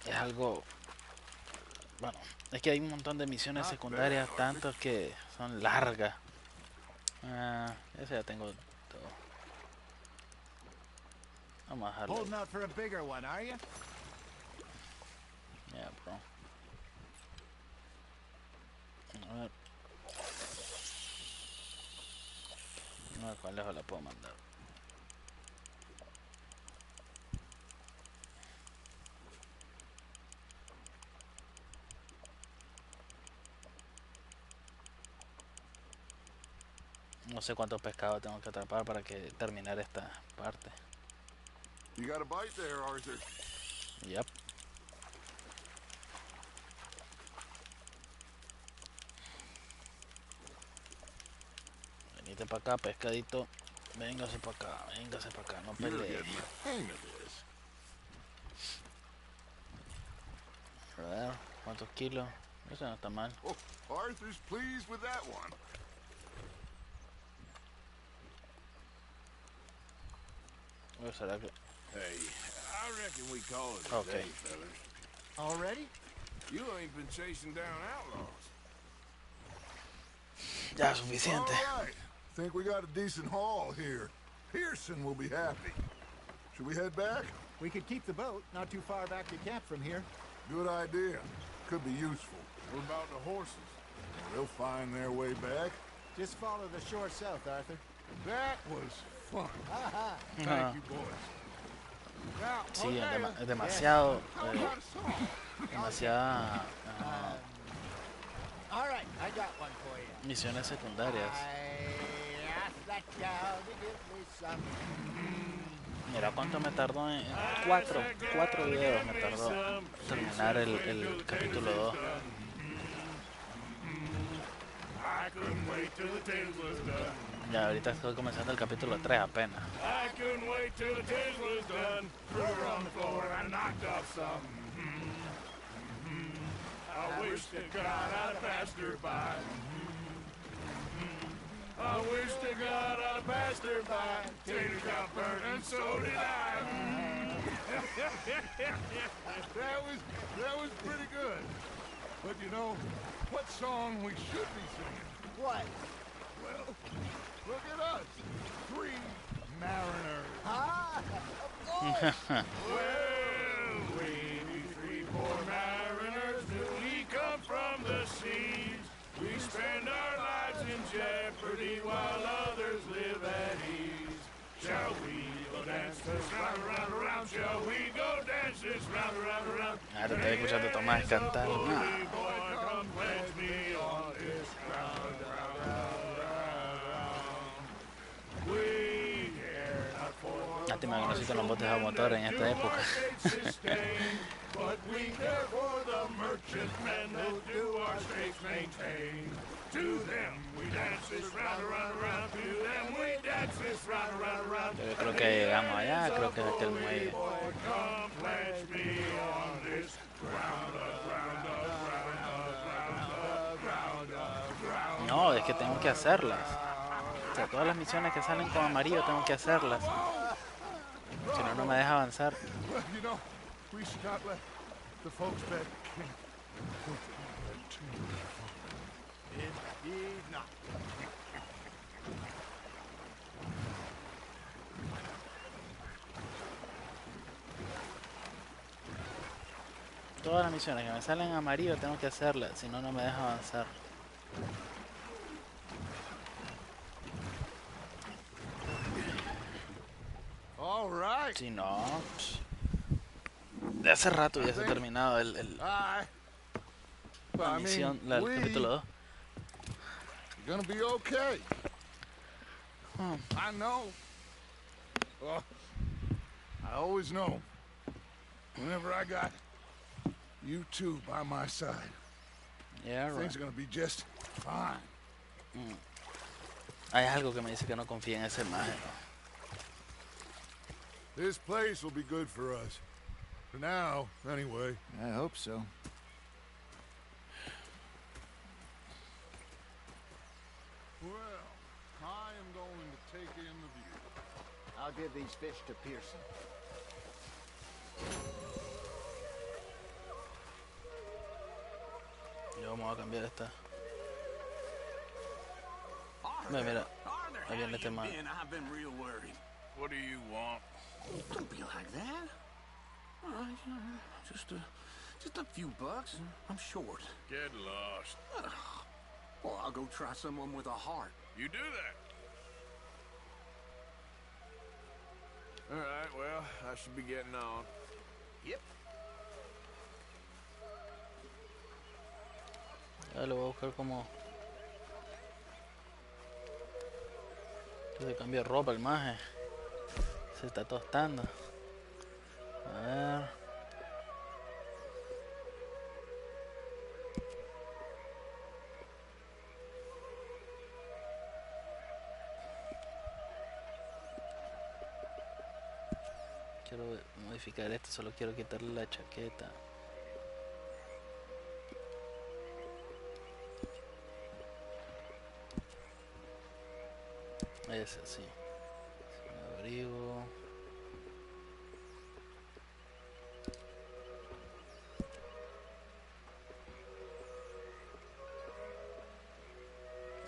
Es algo... Bueno, es que hay un montón de misiones secundarias, tantos que son largas. Ese ya tengo todo. Vamos a dejarlo. Holding out for a bigger one, are you? Yeah, bro. A ver. No sé cuál lejos la puedo mandar. No sé cuántos pescados tengo que atrapar para que terminar esta parte. You got a bite there, Arthur. Yep. Venite para acá, pescadito. Véngase para acá, no pelee. A ver, ¿cuántos kilos? Eso no está mal. Oh, Arthur's pleased with that one. ¿Será que... Hey, I reckon we call it a day, fellas. Already? You ain't been chasing down outlaws. Ya, suficiente. All right. Think we got a decent haul here. Pearson will be happy. Should we head back? We could keep the boat not too far back to camp from here. Good idea. Could be useful. What about the horses? They'll find their way back. Just follow the shore south, Arthur. That was fun. Thank you, boys. Now, Sí, es demasiado... demasiada... All right, I got one for you. misiones secundarias. Mira cuánto me tardó en... cuatro videos me tardó terminar el capítulo 2. Ya, ahorita estoy comenzando el capítulo 3 apenas. I wish to God I'd passed her by. I wish to God I'd passed her by. Tater got burnt and so did I. That was pretty good. But you know, what song we should be singing? What? Well, look at us. 3 mariners. Ah, of course. Well, we 3 poor mariners newly come from the seas. We spend our lives in jeopardy while others live at ease. Shall we go dance this round, around, around? Shall we go dance this round, around, around? Ahora estoy escuchando a Tomás cantar. Come pledge me on this ground, round, round, round. We care not for Lástima que no existen los botes a motor en esta época. but we care for the merchantmen who do our states maintain. To them we dance this round, around, around. To them we dance this round, around, around. Yo creo que llegamos allá, creo que es aquel muelle. Come pledge me on this ground, ground, ground, ground, ground. No, es que tengo que hacerlas. O sea, todas las misiones que salen con amarillo tengo que hacerlas. Si no, no me deja avanzar. Well, you know, we should not let the folks back camp. Indeed not. Todas las misiones que me salen amarillo tengo que hacerlas, si no, no me deja avanzar. All right. Si no, de hace rato ya se ha terminado la misión, el capítulo 2. You're gonna be okay. I know. Oh, I always know. Whenever I got you two by my side, yeah, right. Things are gonna be just fine. Hay algo que me dice que no confía en esa imagen. This place will be good for us. For now, anyway. I hope so. Well, I am going to take in the view. I'll give these fish to Pearson. Yo vamos a cambiar esta. Mira, ahí viene este man. I've been real worried. What do you want? Don't be like that. All right, just a few bucks. I'm short. Get lost. Well, I'll go try someone with a heart. You do that. All right, well, I should be getting on. Yep. Ya lo voy a buscar como... que se cambie de ropa el maje. Se está tostando. A ver. Quiero modificar esto, solo quiero quitarle la chaqueta. Ese sí. Un abrigo.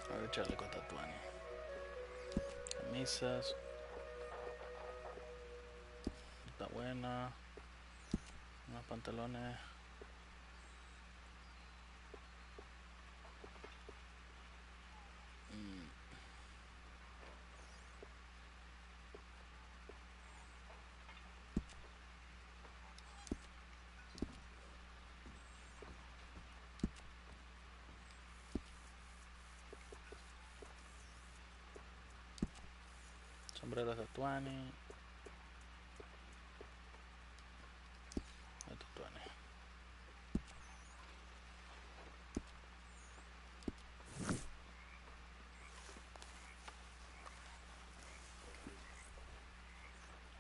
A ver, echarle con tatuaje. Camisas. Está buena. Unos pantalones. Sombreros de tatuani.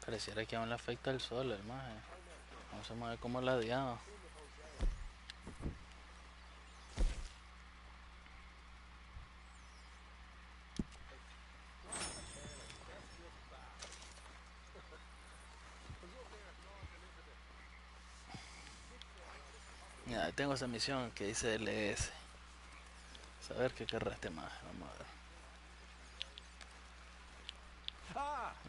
Pareciera que aún le afecta el sol, el maje. Vamos a ver cómo ladeado. Ya, tengo esa misión que dice LS. Saber qué querrá este maje. Vamos a ver.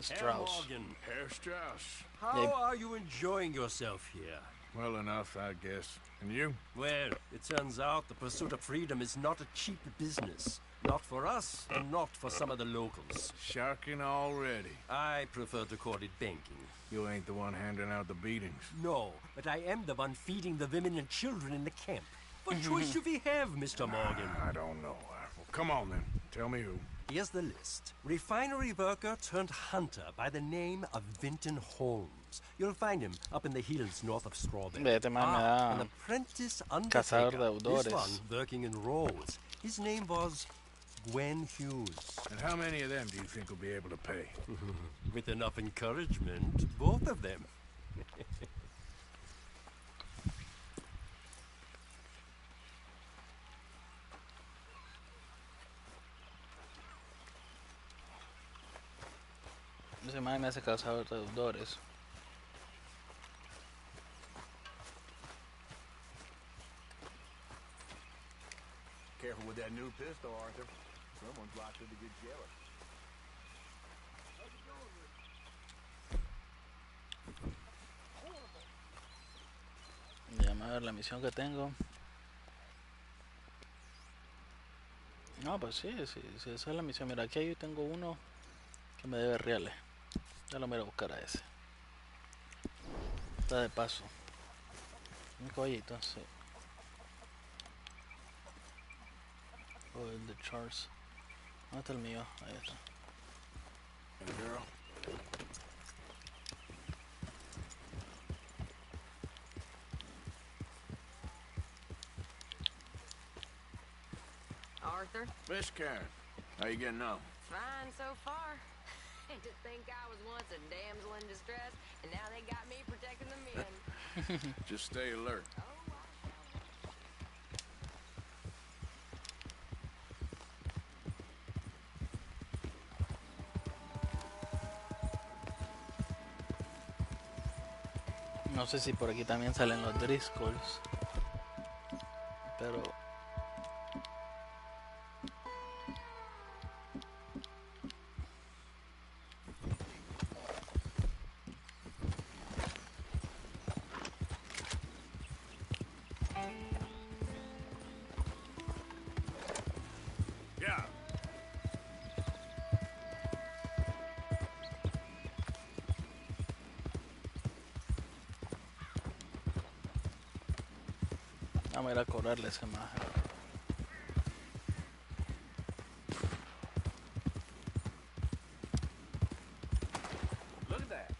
Strauss. Herr Strauss. How are you enjoying yourself here? Well enough, I guess. And you? Well, it turns out the pursuit of freedom is not a cheap business. Not for us, and not for some of the locals. Sharking already. I prefer to call it banking. You ain't the one handing out the beatings. No, but I am the one feeding the women and children in the camp. What choice do we have, Mr. Morgan? I don't know. Well, come on then. Tell me who. Here's the list. Refinery worker turned hunter by the name of Vinton Holmes. You'll find him up in the hills north of Strawberry. An apprentice undertaker. This one working in roads. His name was Gwen Hughes. And how many of them do you think will be able to pay? With enough encouragement, both of them. Ese man me hace calzar deudores. Careful with that new pistol, Arthur. Someone's likely to get jealous. Ya me ver la misión que tengo. No, pues sí, esa es la misión. Mira, aquí yo tengo uno que me debe reales. Ya lo voy a buscar a ese. Está de paso. Un caballito, sí. O el de Charles. ¿Dónde está el mío? Ahí está. Arthur? Miss Karen, how you getting on? Fine so far. To think I was once a damsel in distress, and now they got me protecting the men. Just stay alert. No sé si por aquí también salen los Driscolls, pero vamos a ir a cobrarle ese maje. Look at that.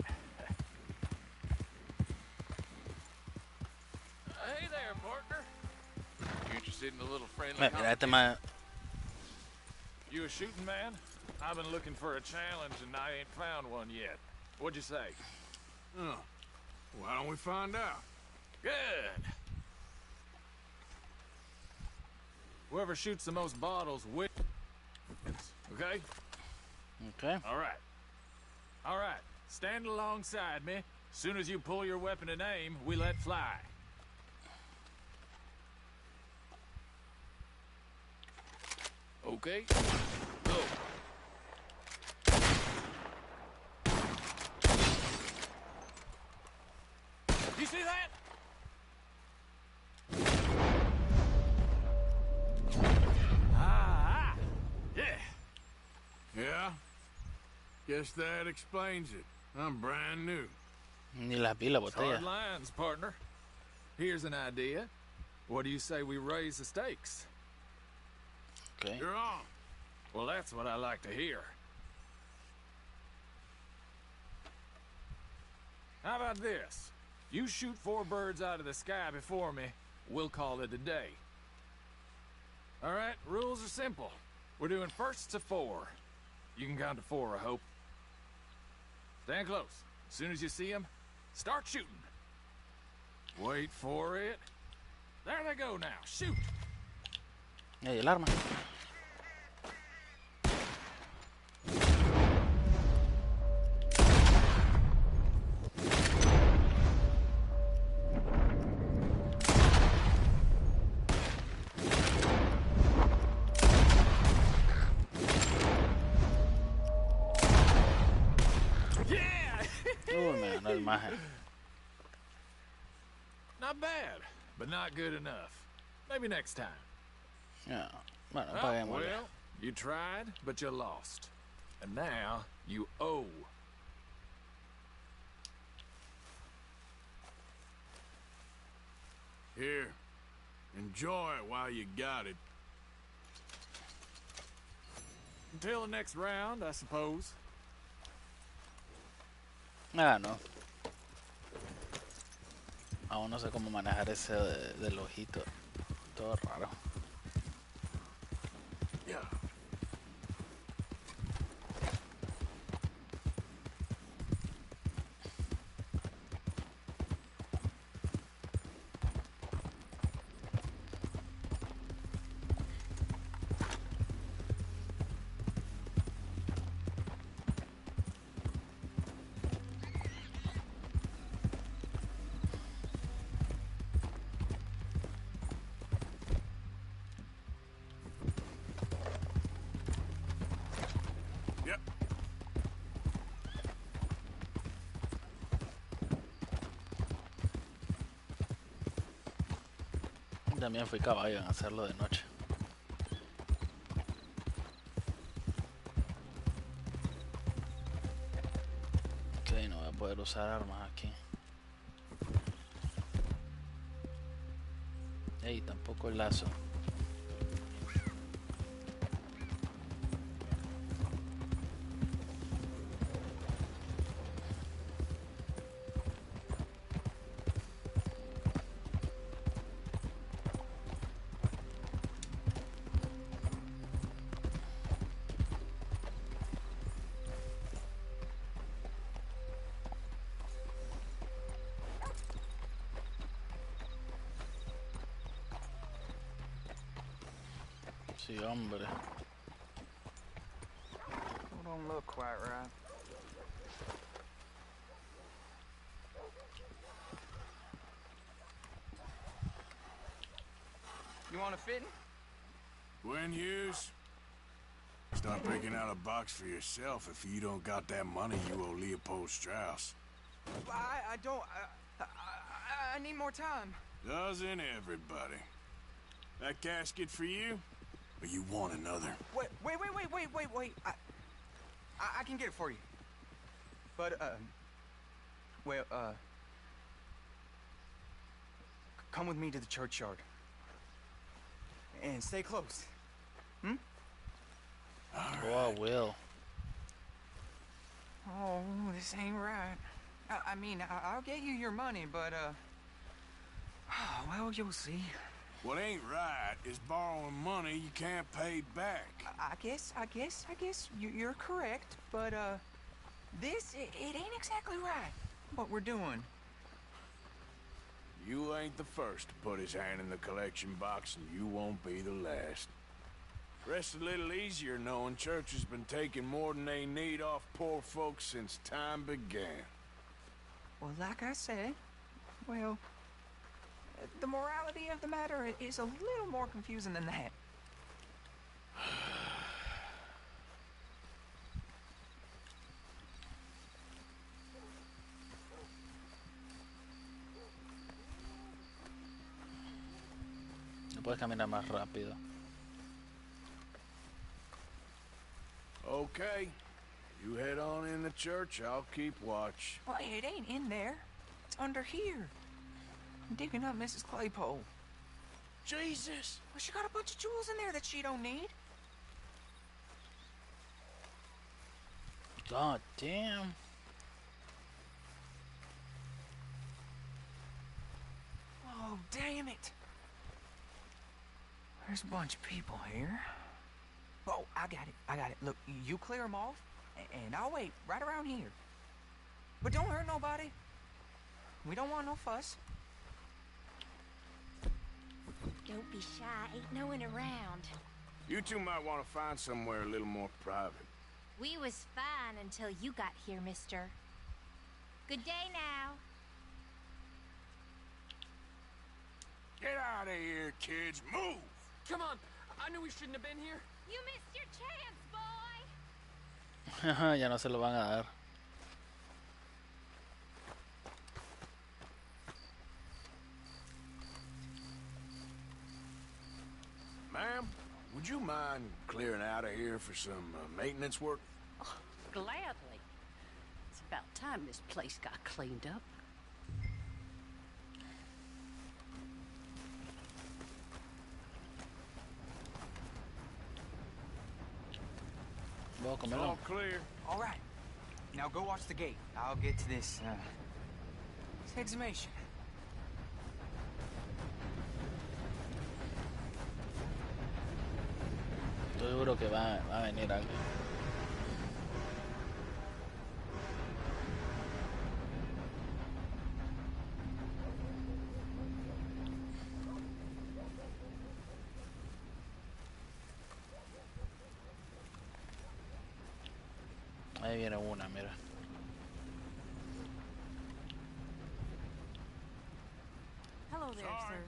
Hey there, partner. You interested in a little friendly Mira, este maje. You a shooting man? I've been looking for a challenge and I ain't found one yet. What'd you say? Oh, why don't we find out? Good. Whoever shoots the most bottles wins. Okay? Okay. All right. All right. Stand alongside me. As soon as you pull your weapon and aim, we let fly. Okay. Go. You see that? Yeah? Guess that explains it. I'm brand new. Ni la vi la botella. Hard lines, partner. Here's an idea. What do you say we raise the stakes? Okay. You're on. Well, that's what I like to hear. How about this? You shoot 4 birds out of the sky before me, we'll call it a day. All right, rules are simple. We're doing firsts to 4. You can count to 4, I hope. Stand close. As soon as you see them, start shooting. Wait for it. There they go now. Shoot. Hey, el arma. Not bad, but not good enough. Maybe next time. Yeah. Bueno, Oh, paguémosle. well, you tried, but you lost. And now you owe. Here. Enjoy it while you got it. Until the next round, I suppose. Ah, no. Aún no sé cómo manejar ese del ojito. Todo raro. Yeah. También fui caballo en hacerlo de noche. Ok, no voy a poder usar armas aquí. Ey, tampoco el lazo. Sí, hombre. Don't look quite right. You want a fitting? Gwen Hughes, start picking out a box for yourself if you don't got that money you owe Leopold Strauss. I don't. I need more time. Doesn't everybody? That casket for you? Or you want another? Wait. I can get it for you. But, well, come with me to the churchyard. And stay close. Hmm? Oh, I will. Oh, this ain't right. I mean, I'll get you your money, but, well, you'll see. What ain't right is borrowing money you can't pay back. I guess you're correct, but, this, it ain't exactly right, what we're doing. You ain't the first to put his hand in the collection box, and you won't be the last. Rests a little easier knowing church has been taking more than they need off poor folks since time began. Well, like I said, well, the morality of the matter is a little more confusing than that. No puedes caminar más rápido. Okay. You head on in the church, I'll keep watch. Well, it ain't in there. It's under here. I'm digging up Mrs. Claypole. Jesus! Well, she got a bunch of jewels in there that she don't need. God damn. Oh, damn it. There's a bunch of people here. Oh, I got it. Look, you clear them off, and I'll wait right around here. But don't hurt nobody. We don't want no fuss. Don't be shy, ain't no one around. You two might want to find somewhere a little more private. We was fine until you got here, mister. Good day now. Get out of here, kids. Move! Come on. I knew we shouldn't have been here. You missed your chance, boy. Ya no se lo van a dar. Ma'am, would you mind clearing out of here for some maintenance work? Oh, gladly. It's about time this place got cleaned up. Welcome, all clear. All right. Now go watch the gate. I'll get to this exhumation. Estoy seguro que va a venir alguien. Ahí viene una, mira. Hello there, Sorry. sir.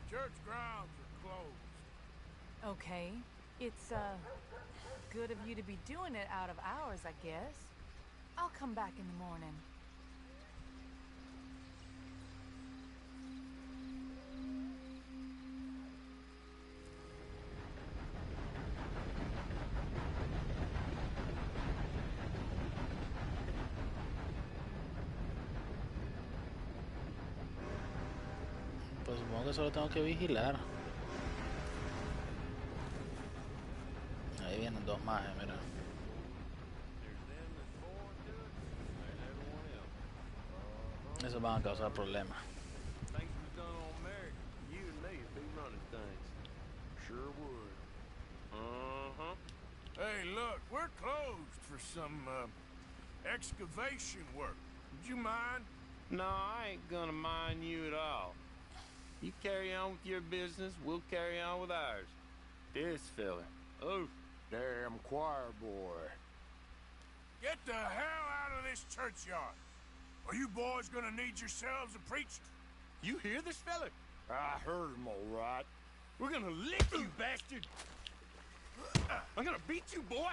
Church grounds are closed. Okay. It's, good of you to be doing it out of hours, I guess. I'll come back in the morning. supongo que solo tengo que vigilar. Ahí vienen dos más, mira. Eso van a causar problemas. Things we've done on America, you and me would be running things. Sure would. Uh-huh. Hey, look, we're closed for some, excavation work. Would you mind? No, I ain't gonna mind you at all. You carry on with your business, we'll carry on with ours. This fella. Oh, damn choir boy. Get the hell out of this churchyard. Are you boys gonna need yourselves a preacher? You hear this fella? I heard him all right. We're gonna lick you, bastard! I'm gonna beat you, boy!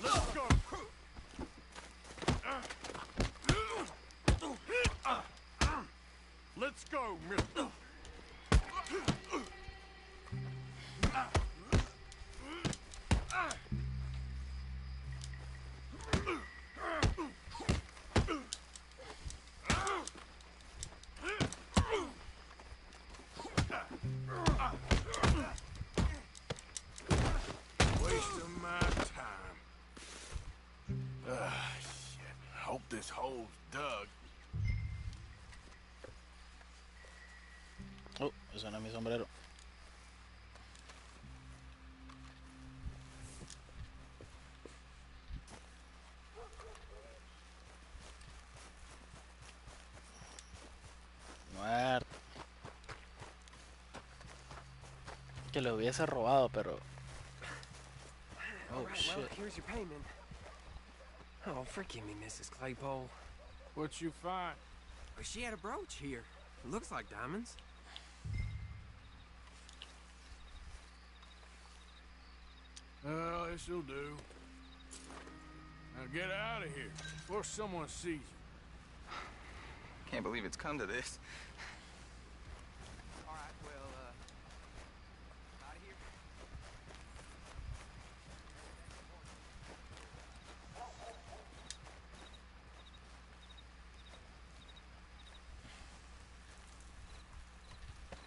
Let's go! Let's go, mister. Wasting my time. Shit. Hope this hole's dug. Oh, eso no es mi sombrero. Muerto. Que lo hubiese robado, pero... Oh, shit. Well, here's your payment. Oh, forgive me, Mrs. Claypole. What you find? Well, she had a brooch here. It looks like diamonds. Well, this'll do. Now get out of here before someone sees you. Can't believe it's come to this. All right, well, out of here.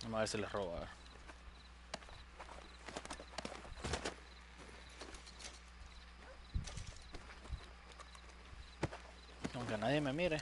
Vamos a ver si les robo, a ver. Aunque nadie me mire.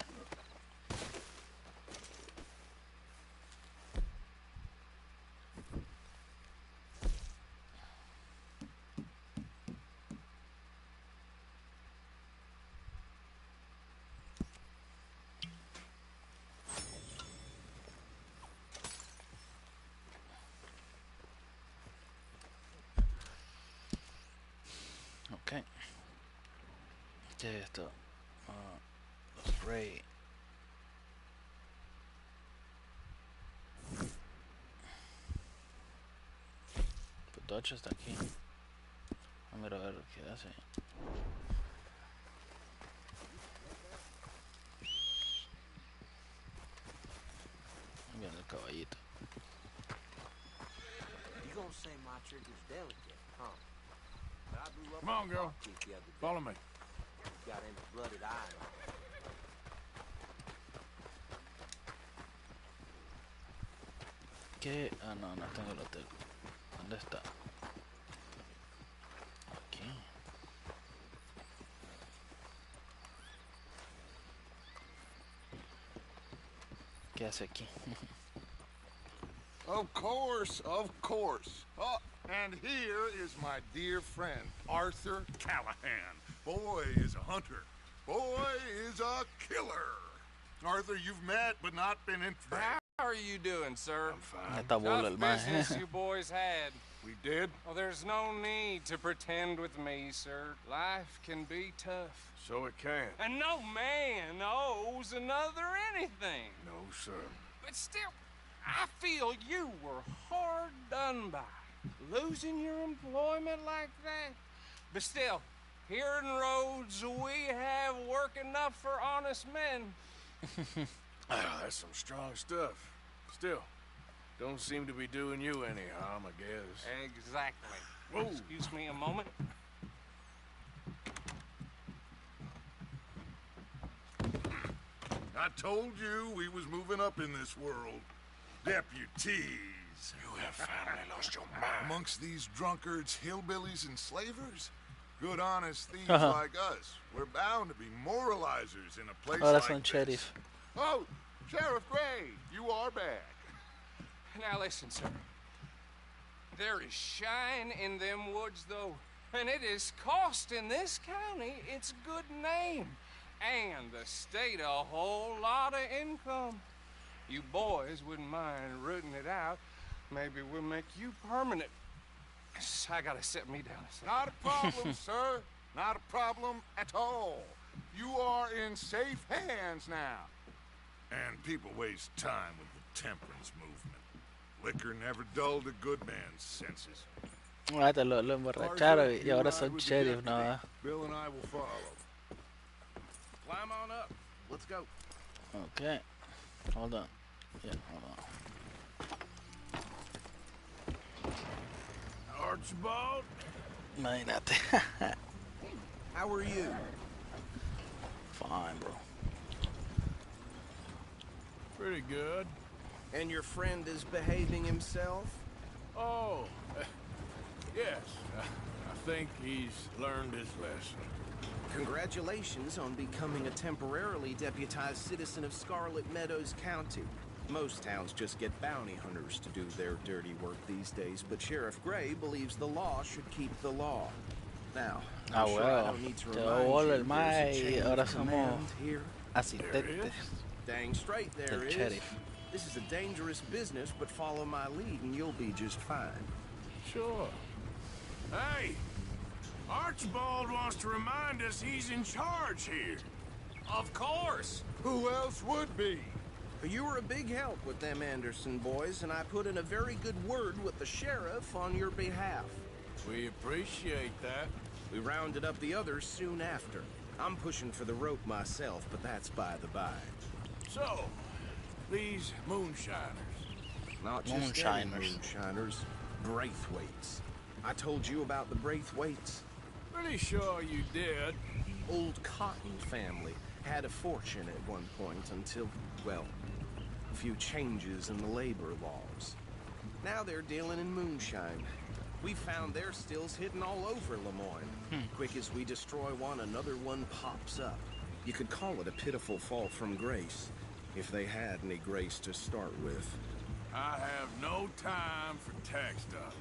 Ok. ¿Qué es esto? Los Rey. Pues Dodge está aquí. Vamos a ver qué hace. Viene el caballito. You gonna say my trigger's delicate, huh? But I blew up Come on, girl. the other day. Follow me. Got any blooded eye on it. ¿Qué? Ah, no, no tengo el hotel. ¿Dónde está? Aquí. ¿Qué hace aquí? Of course, of course. Oh, and here is my dear friend, Arthur Callahan. Boy is a hunter. Boy is a killer. Arthur, you've met but not been interested. How are you doing, sir? I'm fine. Tough business you boys had. We did? Well, there's no need to pretend with me, sir. Life can be tough. So it can. And no man owes another anything. No, sir. But still, I feel you were hard done by. Losing your employment like that. But still, here in Rhodes, we have work enough for honest men. That's some strong stuff. Still, don't seem to be doing you any harm, I guess. Exactly. Whoa. Excuse me a moment. I told you we was moving up in this world. Deputies. You have finally lost your mind. Amongst these drunkards, hillbillies, and slavers? Good, honest thieves like us. We're bound to be moralizers in a place like this. Sheriff. Oh, Sheriff Gray, you are back. Now listen, sir. There is shine in them woods, though, and it is costing this county its good name and the state a whole lot of income. You boys wouldn't mind rooting it out. Maybe we'll make you permanent. I gotta set me down. Not a problem, sir. Not a problem at all. You are in safe hands now. And people waste time with the temperance movement. Liquor never dulled a good man's senses. Lo emborracharon y ahora son sheriff, ¿no? Bill and I will follow. Climb on up. Let's go. Okay. Hold on. Yeah, hold on. Archibald? Imagínate. How are you? Fine, bro. Pretty good. And your friend is behaving himself? Oh, yes. I think he's learned his lesson. Congratulations on becoming a temporarily deputized citizen of Scarlet Meadows County. Most towns just get bounty hunters to do their dirty work these days, but Sheriff Gray believes the law should keep the law. Now, I'm sure I don't need to remind you there's a chain of command here. Asistentes. Dang straight there is. This is a dangerous business, but follow my lead and you'll be just fine. Sure. Hey, Archibald wants to remind us he's in charge here. Of course. Who else would be? You were a big help with them Anderson boys, and I put in a very good word with the sheriff on your behalf. We appreciate that. We rounded up the others soon after. I'm pushing for the rope myself, but that's by the by. So, these moonshiners. Not just any moonshiners, Braithwaites. I told you about the Braithwaites. Pretty sure you did. Old Cotton family had a fortune at one point until, well, a few changes in the labor laws. Now they're dealing in moonshine. We found their stills hidden all over Lemoyne. Quick as we destroy one, another one pops up. You could call it a pitiful fall from grace, if they had any grace to start with. I have no time for tax dodgers.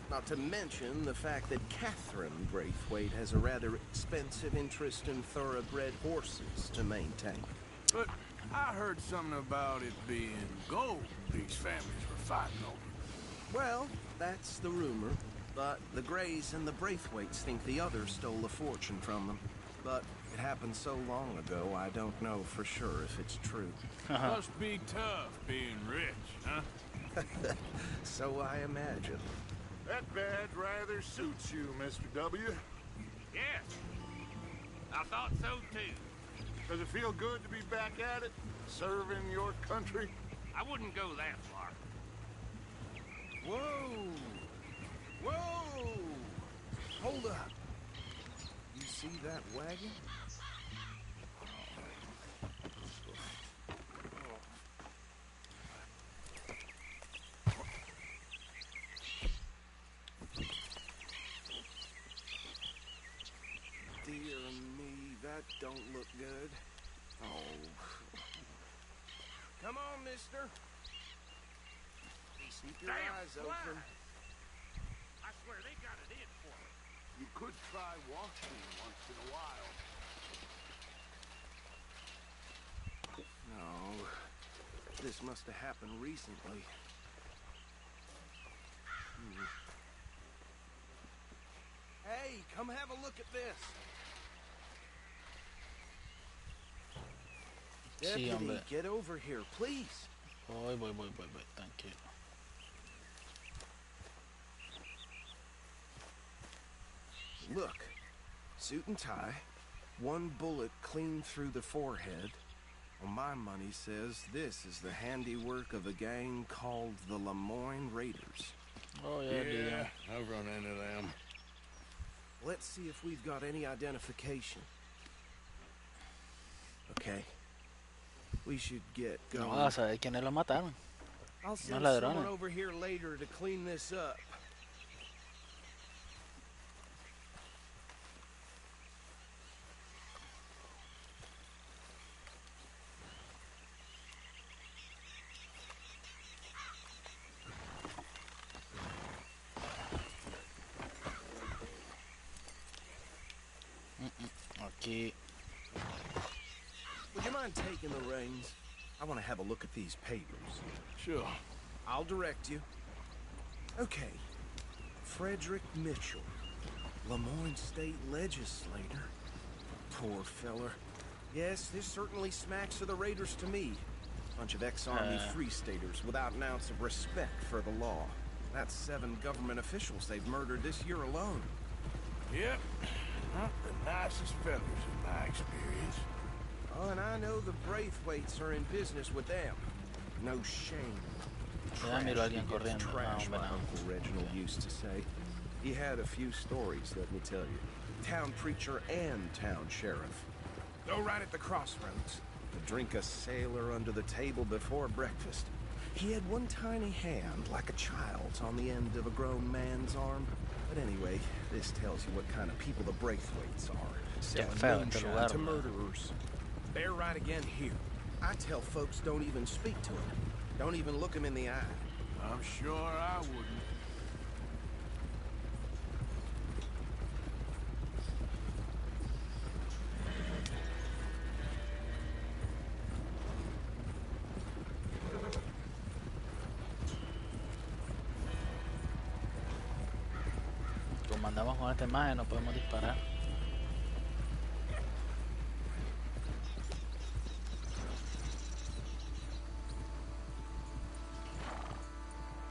Not to mention the fact that Catherine Braithwaite has a rather expensive interest in thoroughbred horses to maintain. But I heard something about it being gold these families were fighting over. Well, that's the rumor. But the Grays and the Braithwaites think the others stole a fortune from them. But it happened so long ago, I don't know for sure if it's true. Must be tough being rich, huh? So I imagine. That badge rather suits you, Mr. W. Yes. I thought so, too. Does it feel good to be back at it? Serving your country? I wouldn't go that far. Whoa! Whoa! Hold up. You see that wagon? Dear me, that don't look good. Oh. Come on, mister. Keep your eyes open. I swear they got it in for me. You could try walking once in a while. No. This must have happened recently. Hey, come have a look at this. Deputy, get over here, please. Boy, thank you. Look, suit and tie, one bullet clean through the forehead. Well, my money says this is the handiwork of a gang called the Lemoyne Raiders. Oh, yeah, I've run into them. Let's see if we've got any identification. Okay. We should get going. No vas a saber quiénes lo mataron. I'll Unos send someone ladrones. over here later to clean this up. Aquí. Would you mind taking the reins? I want to have a look at these papers. Sure. I'll direct you. Okay. Frederick Mitchell, Lemoyne State Legislator. Poor feller. Yes, this certainly smacks of the Raiders to me. Bunch of ex-Army Free Staters without an ounce of respect for the law. That's 7 government officials they've murdered this year alone. Yep. Not the nicest fellas in my experience. Oh, and I know the Braithwaites are in business with them. No shame. Trash, my Uncle Reginald used to say. He had a few stories, let me tell you. Town preacher and town sheriff. Go right at the crossroads. Drink a sailor under the table before breakfast. He had one tiny hand, like a child's, on the end of a grown man's arm. But anyway, this tells you what kind of people the Braithwaites are. Selling moonshine to murderers. They're right again here. I tell folks don't even speak to them. Don't even look them in the eye. I'm sure I wouldn't. Como andamos con este maje, no podemos disparar.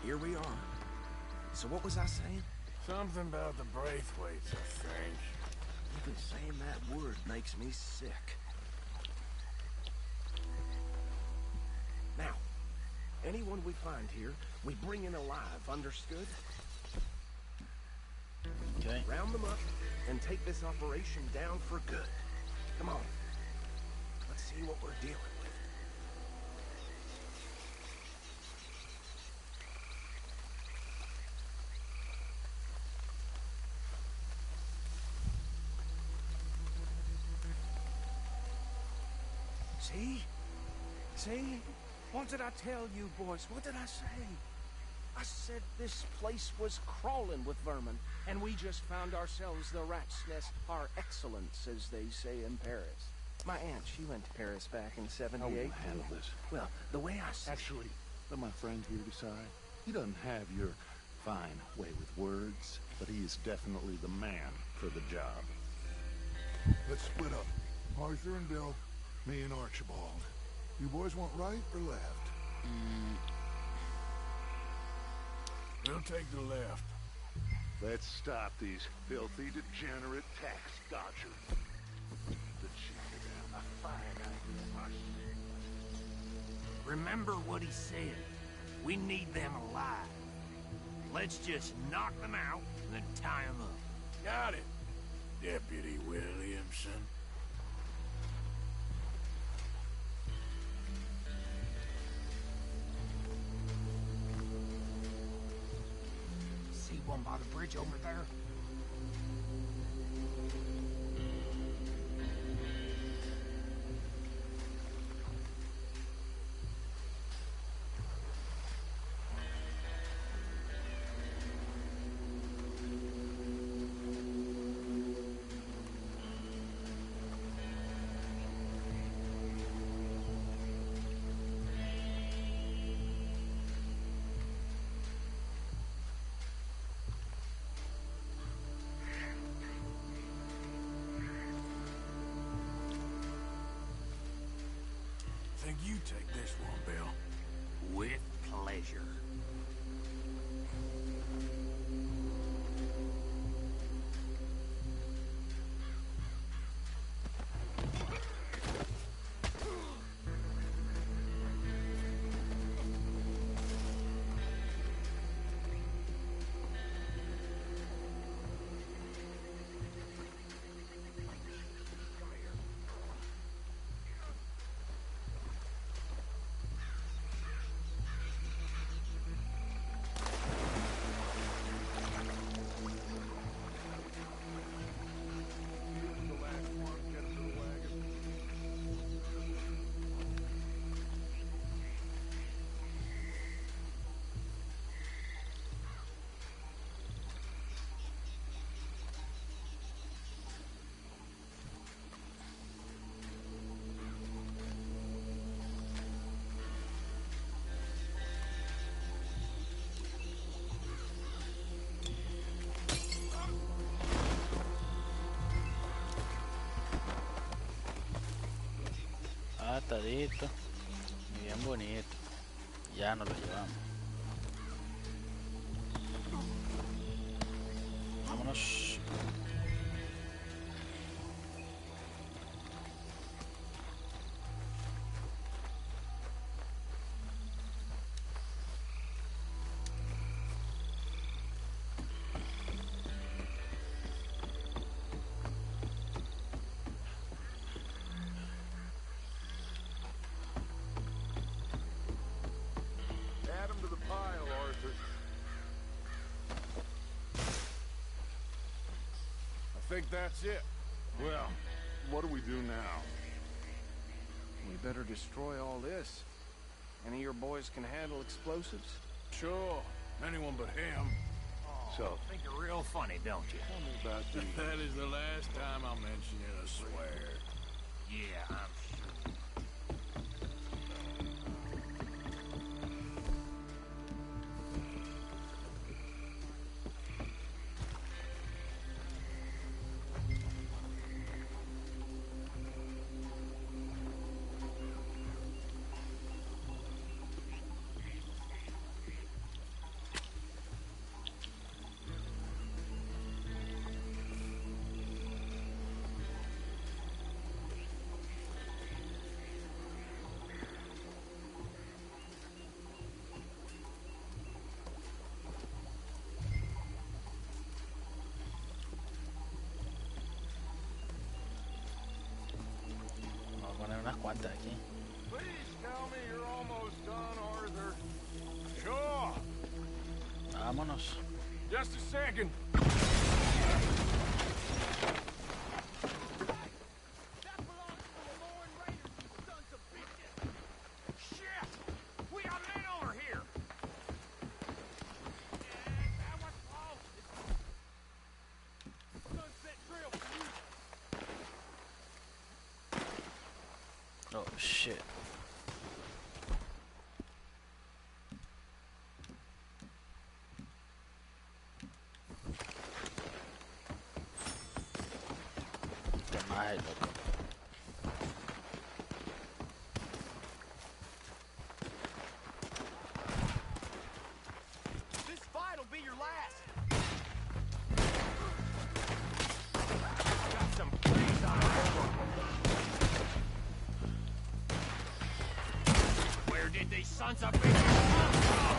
Here we are. So what was I saying? Something about the Braithwaites, I think. Even saying that word makes me sick. Now, anyone we find here, we bring in alive, understood? Okay. Round them up and take this operation down for good. Come on. Let's see what we're dealing with. See? See? What did I tell you, boys? What did I say? I said this place was crawling with vermin, and we just found ourselves the rat's nest par excellence, as they say in Paris. My aunt, she went to Paris back in '78. How will you handle this? Well, the way I see Actually, let my friend here decide. He doesn't have your fine way with words, but he is definitely the man for the job. Let's split up. Arthur and Bill, me and Archibald. You boys want right or left? We'll take the left. Let's stop these filthy, degenerate tax dodgers. The chicken and the fire. Remember what he said. We need them alive. Let's just knock them out and then tie them up. Got it, Deputy Williamson. See one by the bridge over there? Think you take this one, Bill. With pleasure. cuidadito y bien bonito. Ya nos lo llevamos. Vámonos. Add them to the pile, Arthur. I think that's it. Well, what do we do now? We better destroy all this. Any of your boys can handle explosives? Sure. Anyone but him. So, think you're real funny, don't you? Tell me about these. That is the last time I'll mention it, I swear. Yeah, I'm sure. Unas cuantas aquí. Please tell me you're almost done, Arthur. Sure. Vámonos. Just a second. Shit! We got men over here! Oh shit. Qué más, loco. This fight will be your last. Got some freeze on it. Where did these sons of bitches come from?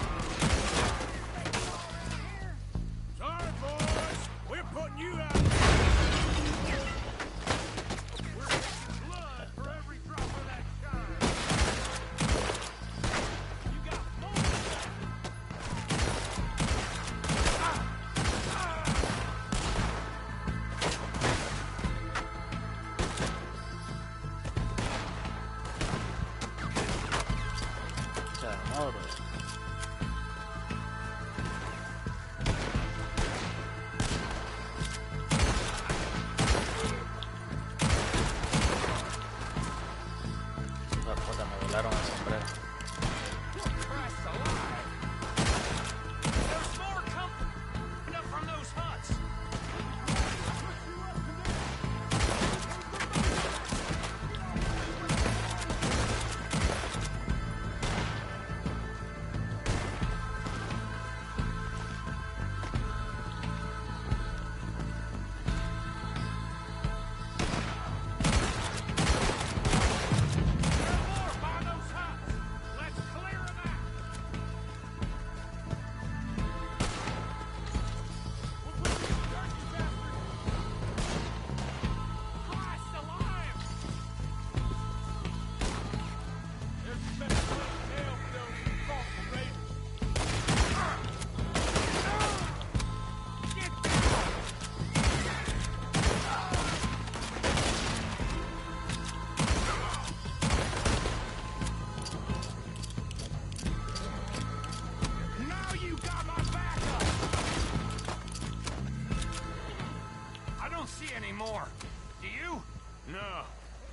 Sorry, boys. We're putting you out. We're taking blood for every drop of that shine. You got more. La puta, me volaron el sombrero. Christ alive! There's more coming up from those huts! More by those huts! Let's clear them out! Christ alive! There's better tell for those false raiders. Get down! Now you got my backup! I don't see any more. Do you? No.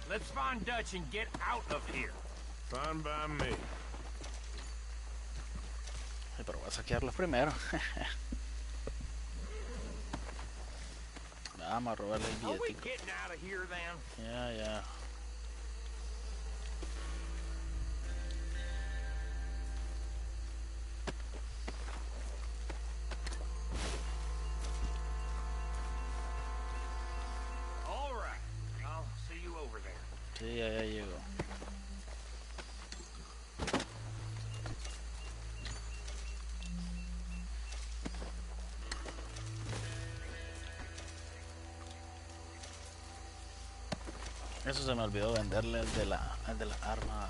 Let's find Dutch and get out of here. Fine by me. Ay, pero voy a saquearlos primero. Vamos a robarle el Are we billetico. getting out of here then? Ya, ya. Sí, ya llegó. Eso se me olvidó venderle el de la arma.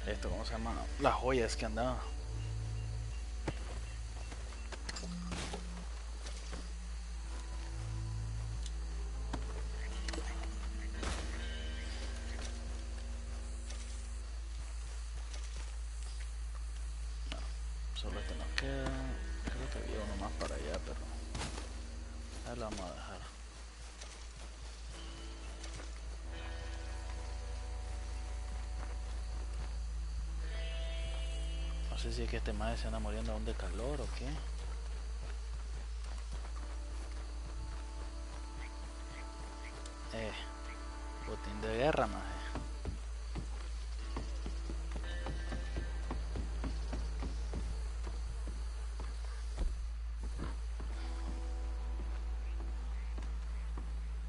Esto, ¿cómo se llama? Las joyas que andaba. Solo esto nos queda. Creo que había uno más para allá, pero ahí lo vamos a dejar. No sé si es que este madre se anda muriendo aún de calor o qué. Botín de guerra, maje.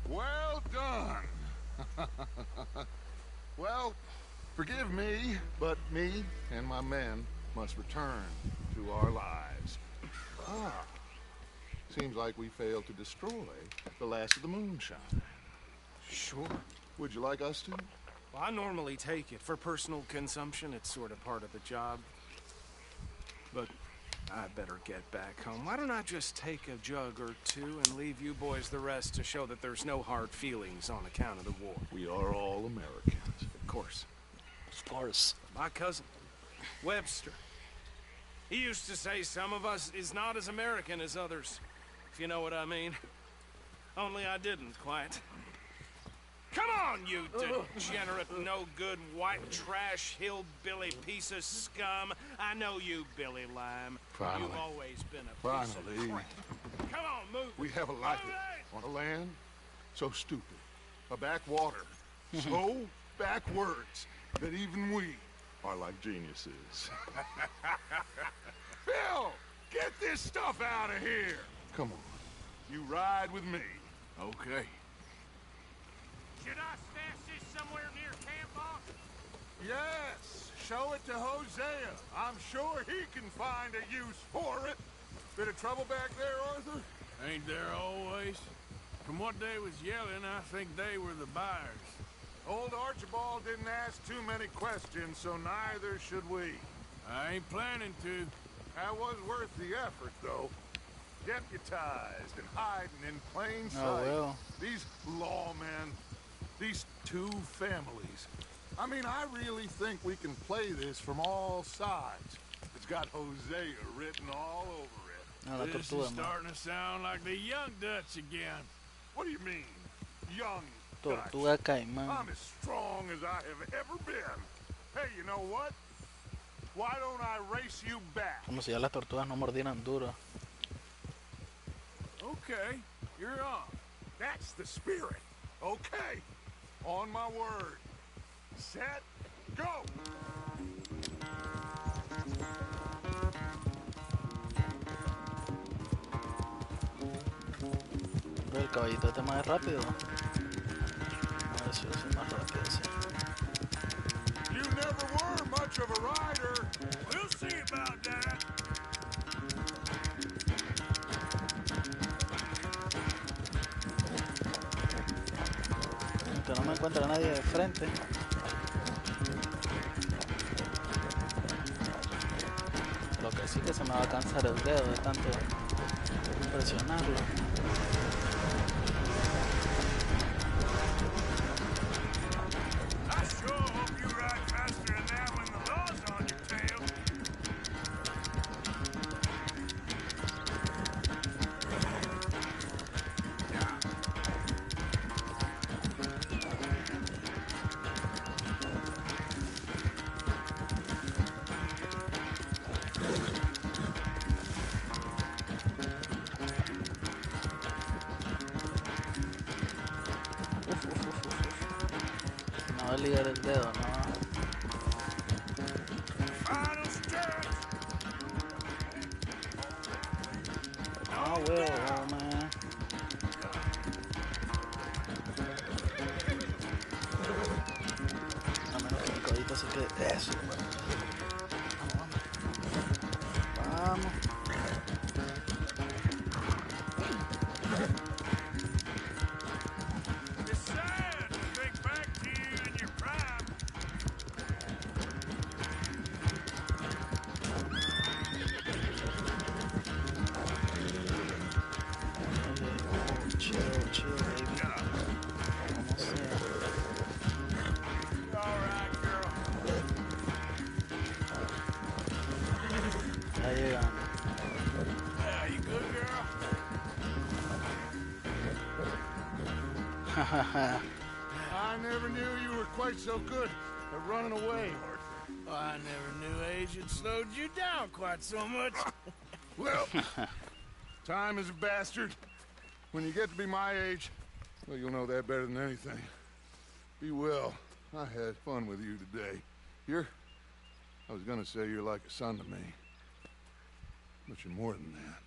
Well done. Well, forgive me, but me and my men must return to our lives. Seems like we failed to destroy the last of the moonshine. Sure. Would you like us to? Well, I normally take it for personal consumption. It's sort of part of the job. But I better get back home. Why don't I just take a jug or two and leave you boys the rest to show that there's no hard feelings on account of the war? We are all Americans. Of course. Of course. My cousin, Webster, he used to say some of us is not as American as others, if you know what I mean. Only I didn't quite. Come on, you degenerate, no-good, white trash, hillbilly piece of scum. I know you, Billy Lime. Finally. You've always been a piece of crap. Come on, move. We have a life on a land so stupid, a backwater so backwards that even we are like geniuses. Phil, get this stuff out of here. Come on, you ride with me. Okay. Should I stash this somewhere near camp, boss? Yes, show it to Hosea. I'm sure he can find a use for it. Bit of trouble back there, Arthur? Ain't there always? From what they was yelling, I think they were the buyers. Old Archibald didn't ask too many questions, so neither should we. I ain't planning to. That was worth the effort, though. Deputized and hiding in plain sight. Oh, well. These lawmen, these two families. I mean, I really think we can play this from all sides. It's got Hosea written all over it. This is starting to sound like the Young Dutch again. What do you mean, Young Tortuga Caimán? I'm as strong as I have ever been. Hey, you know what? Why don't I race you back? Como si ya las tortugas no mordieran duro. Okay, you're on. That's the spirit. Okay, on my word. Set, go! Pero el caballito este más rápido. A ver si es más rápido, sí. You never were much of a rider. We'll see about that. Aunque no me encuentra nadie de frente. Lo que sí que se me va a cansar el dedo de tanto presionarlo. I sure hope you ride faster than that when the law's on your tail. Me va a ligar el dedo, ¿no? Final stretch. Ah, huevo, man. que eso. Vamos. I never knew you were quite so good at running away, Arthur. I never knew age had slowed you down quite so much. Well, time is a bastard. When you get to be my age, well, you'll know that better than anything. Be well. I had fun with you today. I was gonna say you're like a son to me. But you're more than that.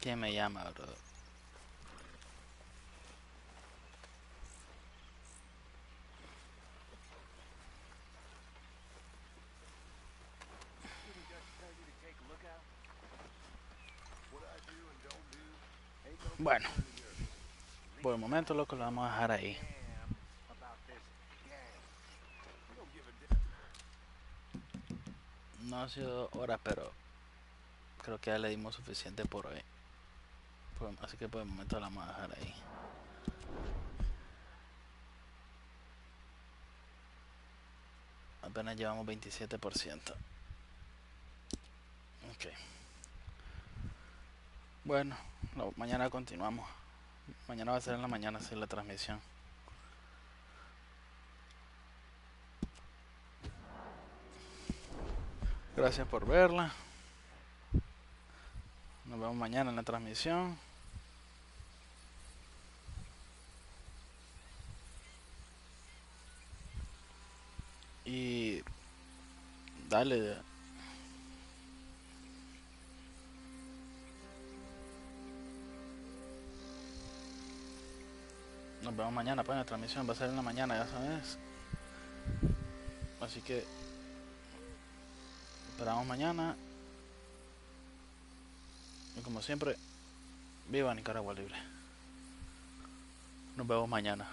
¿Quién me llama, bro? Bueno, por el momento, loco, lo vamos a dejar ahí. No ha sido hora, pero creo que ya le dimos suficiente por hoy. Así que por el momento la vamos a dejar ahí. Apenas llevamos 27%. Ok. Bueno, mañana continuamos. Mañana va a ser en la mañana, sí, la transmisión. Gracias por verla. Nos vemos mañana en la transmisión. Y dale. Nos vemos mañana, pues la transmisión va a ser en la mañana, ya sabes. Así que esperamos mañana. Y como siempre, viva Nicaragua libre. Nos vemos mañana.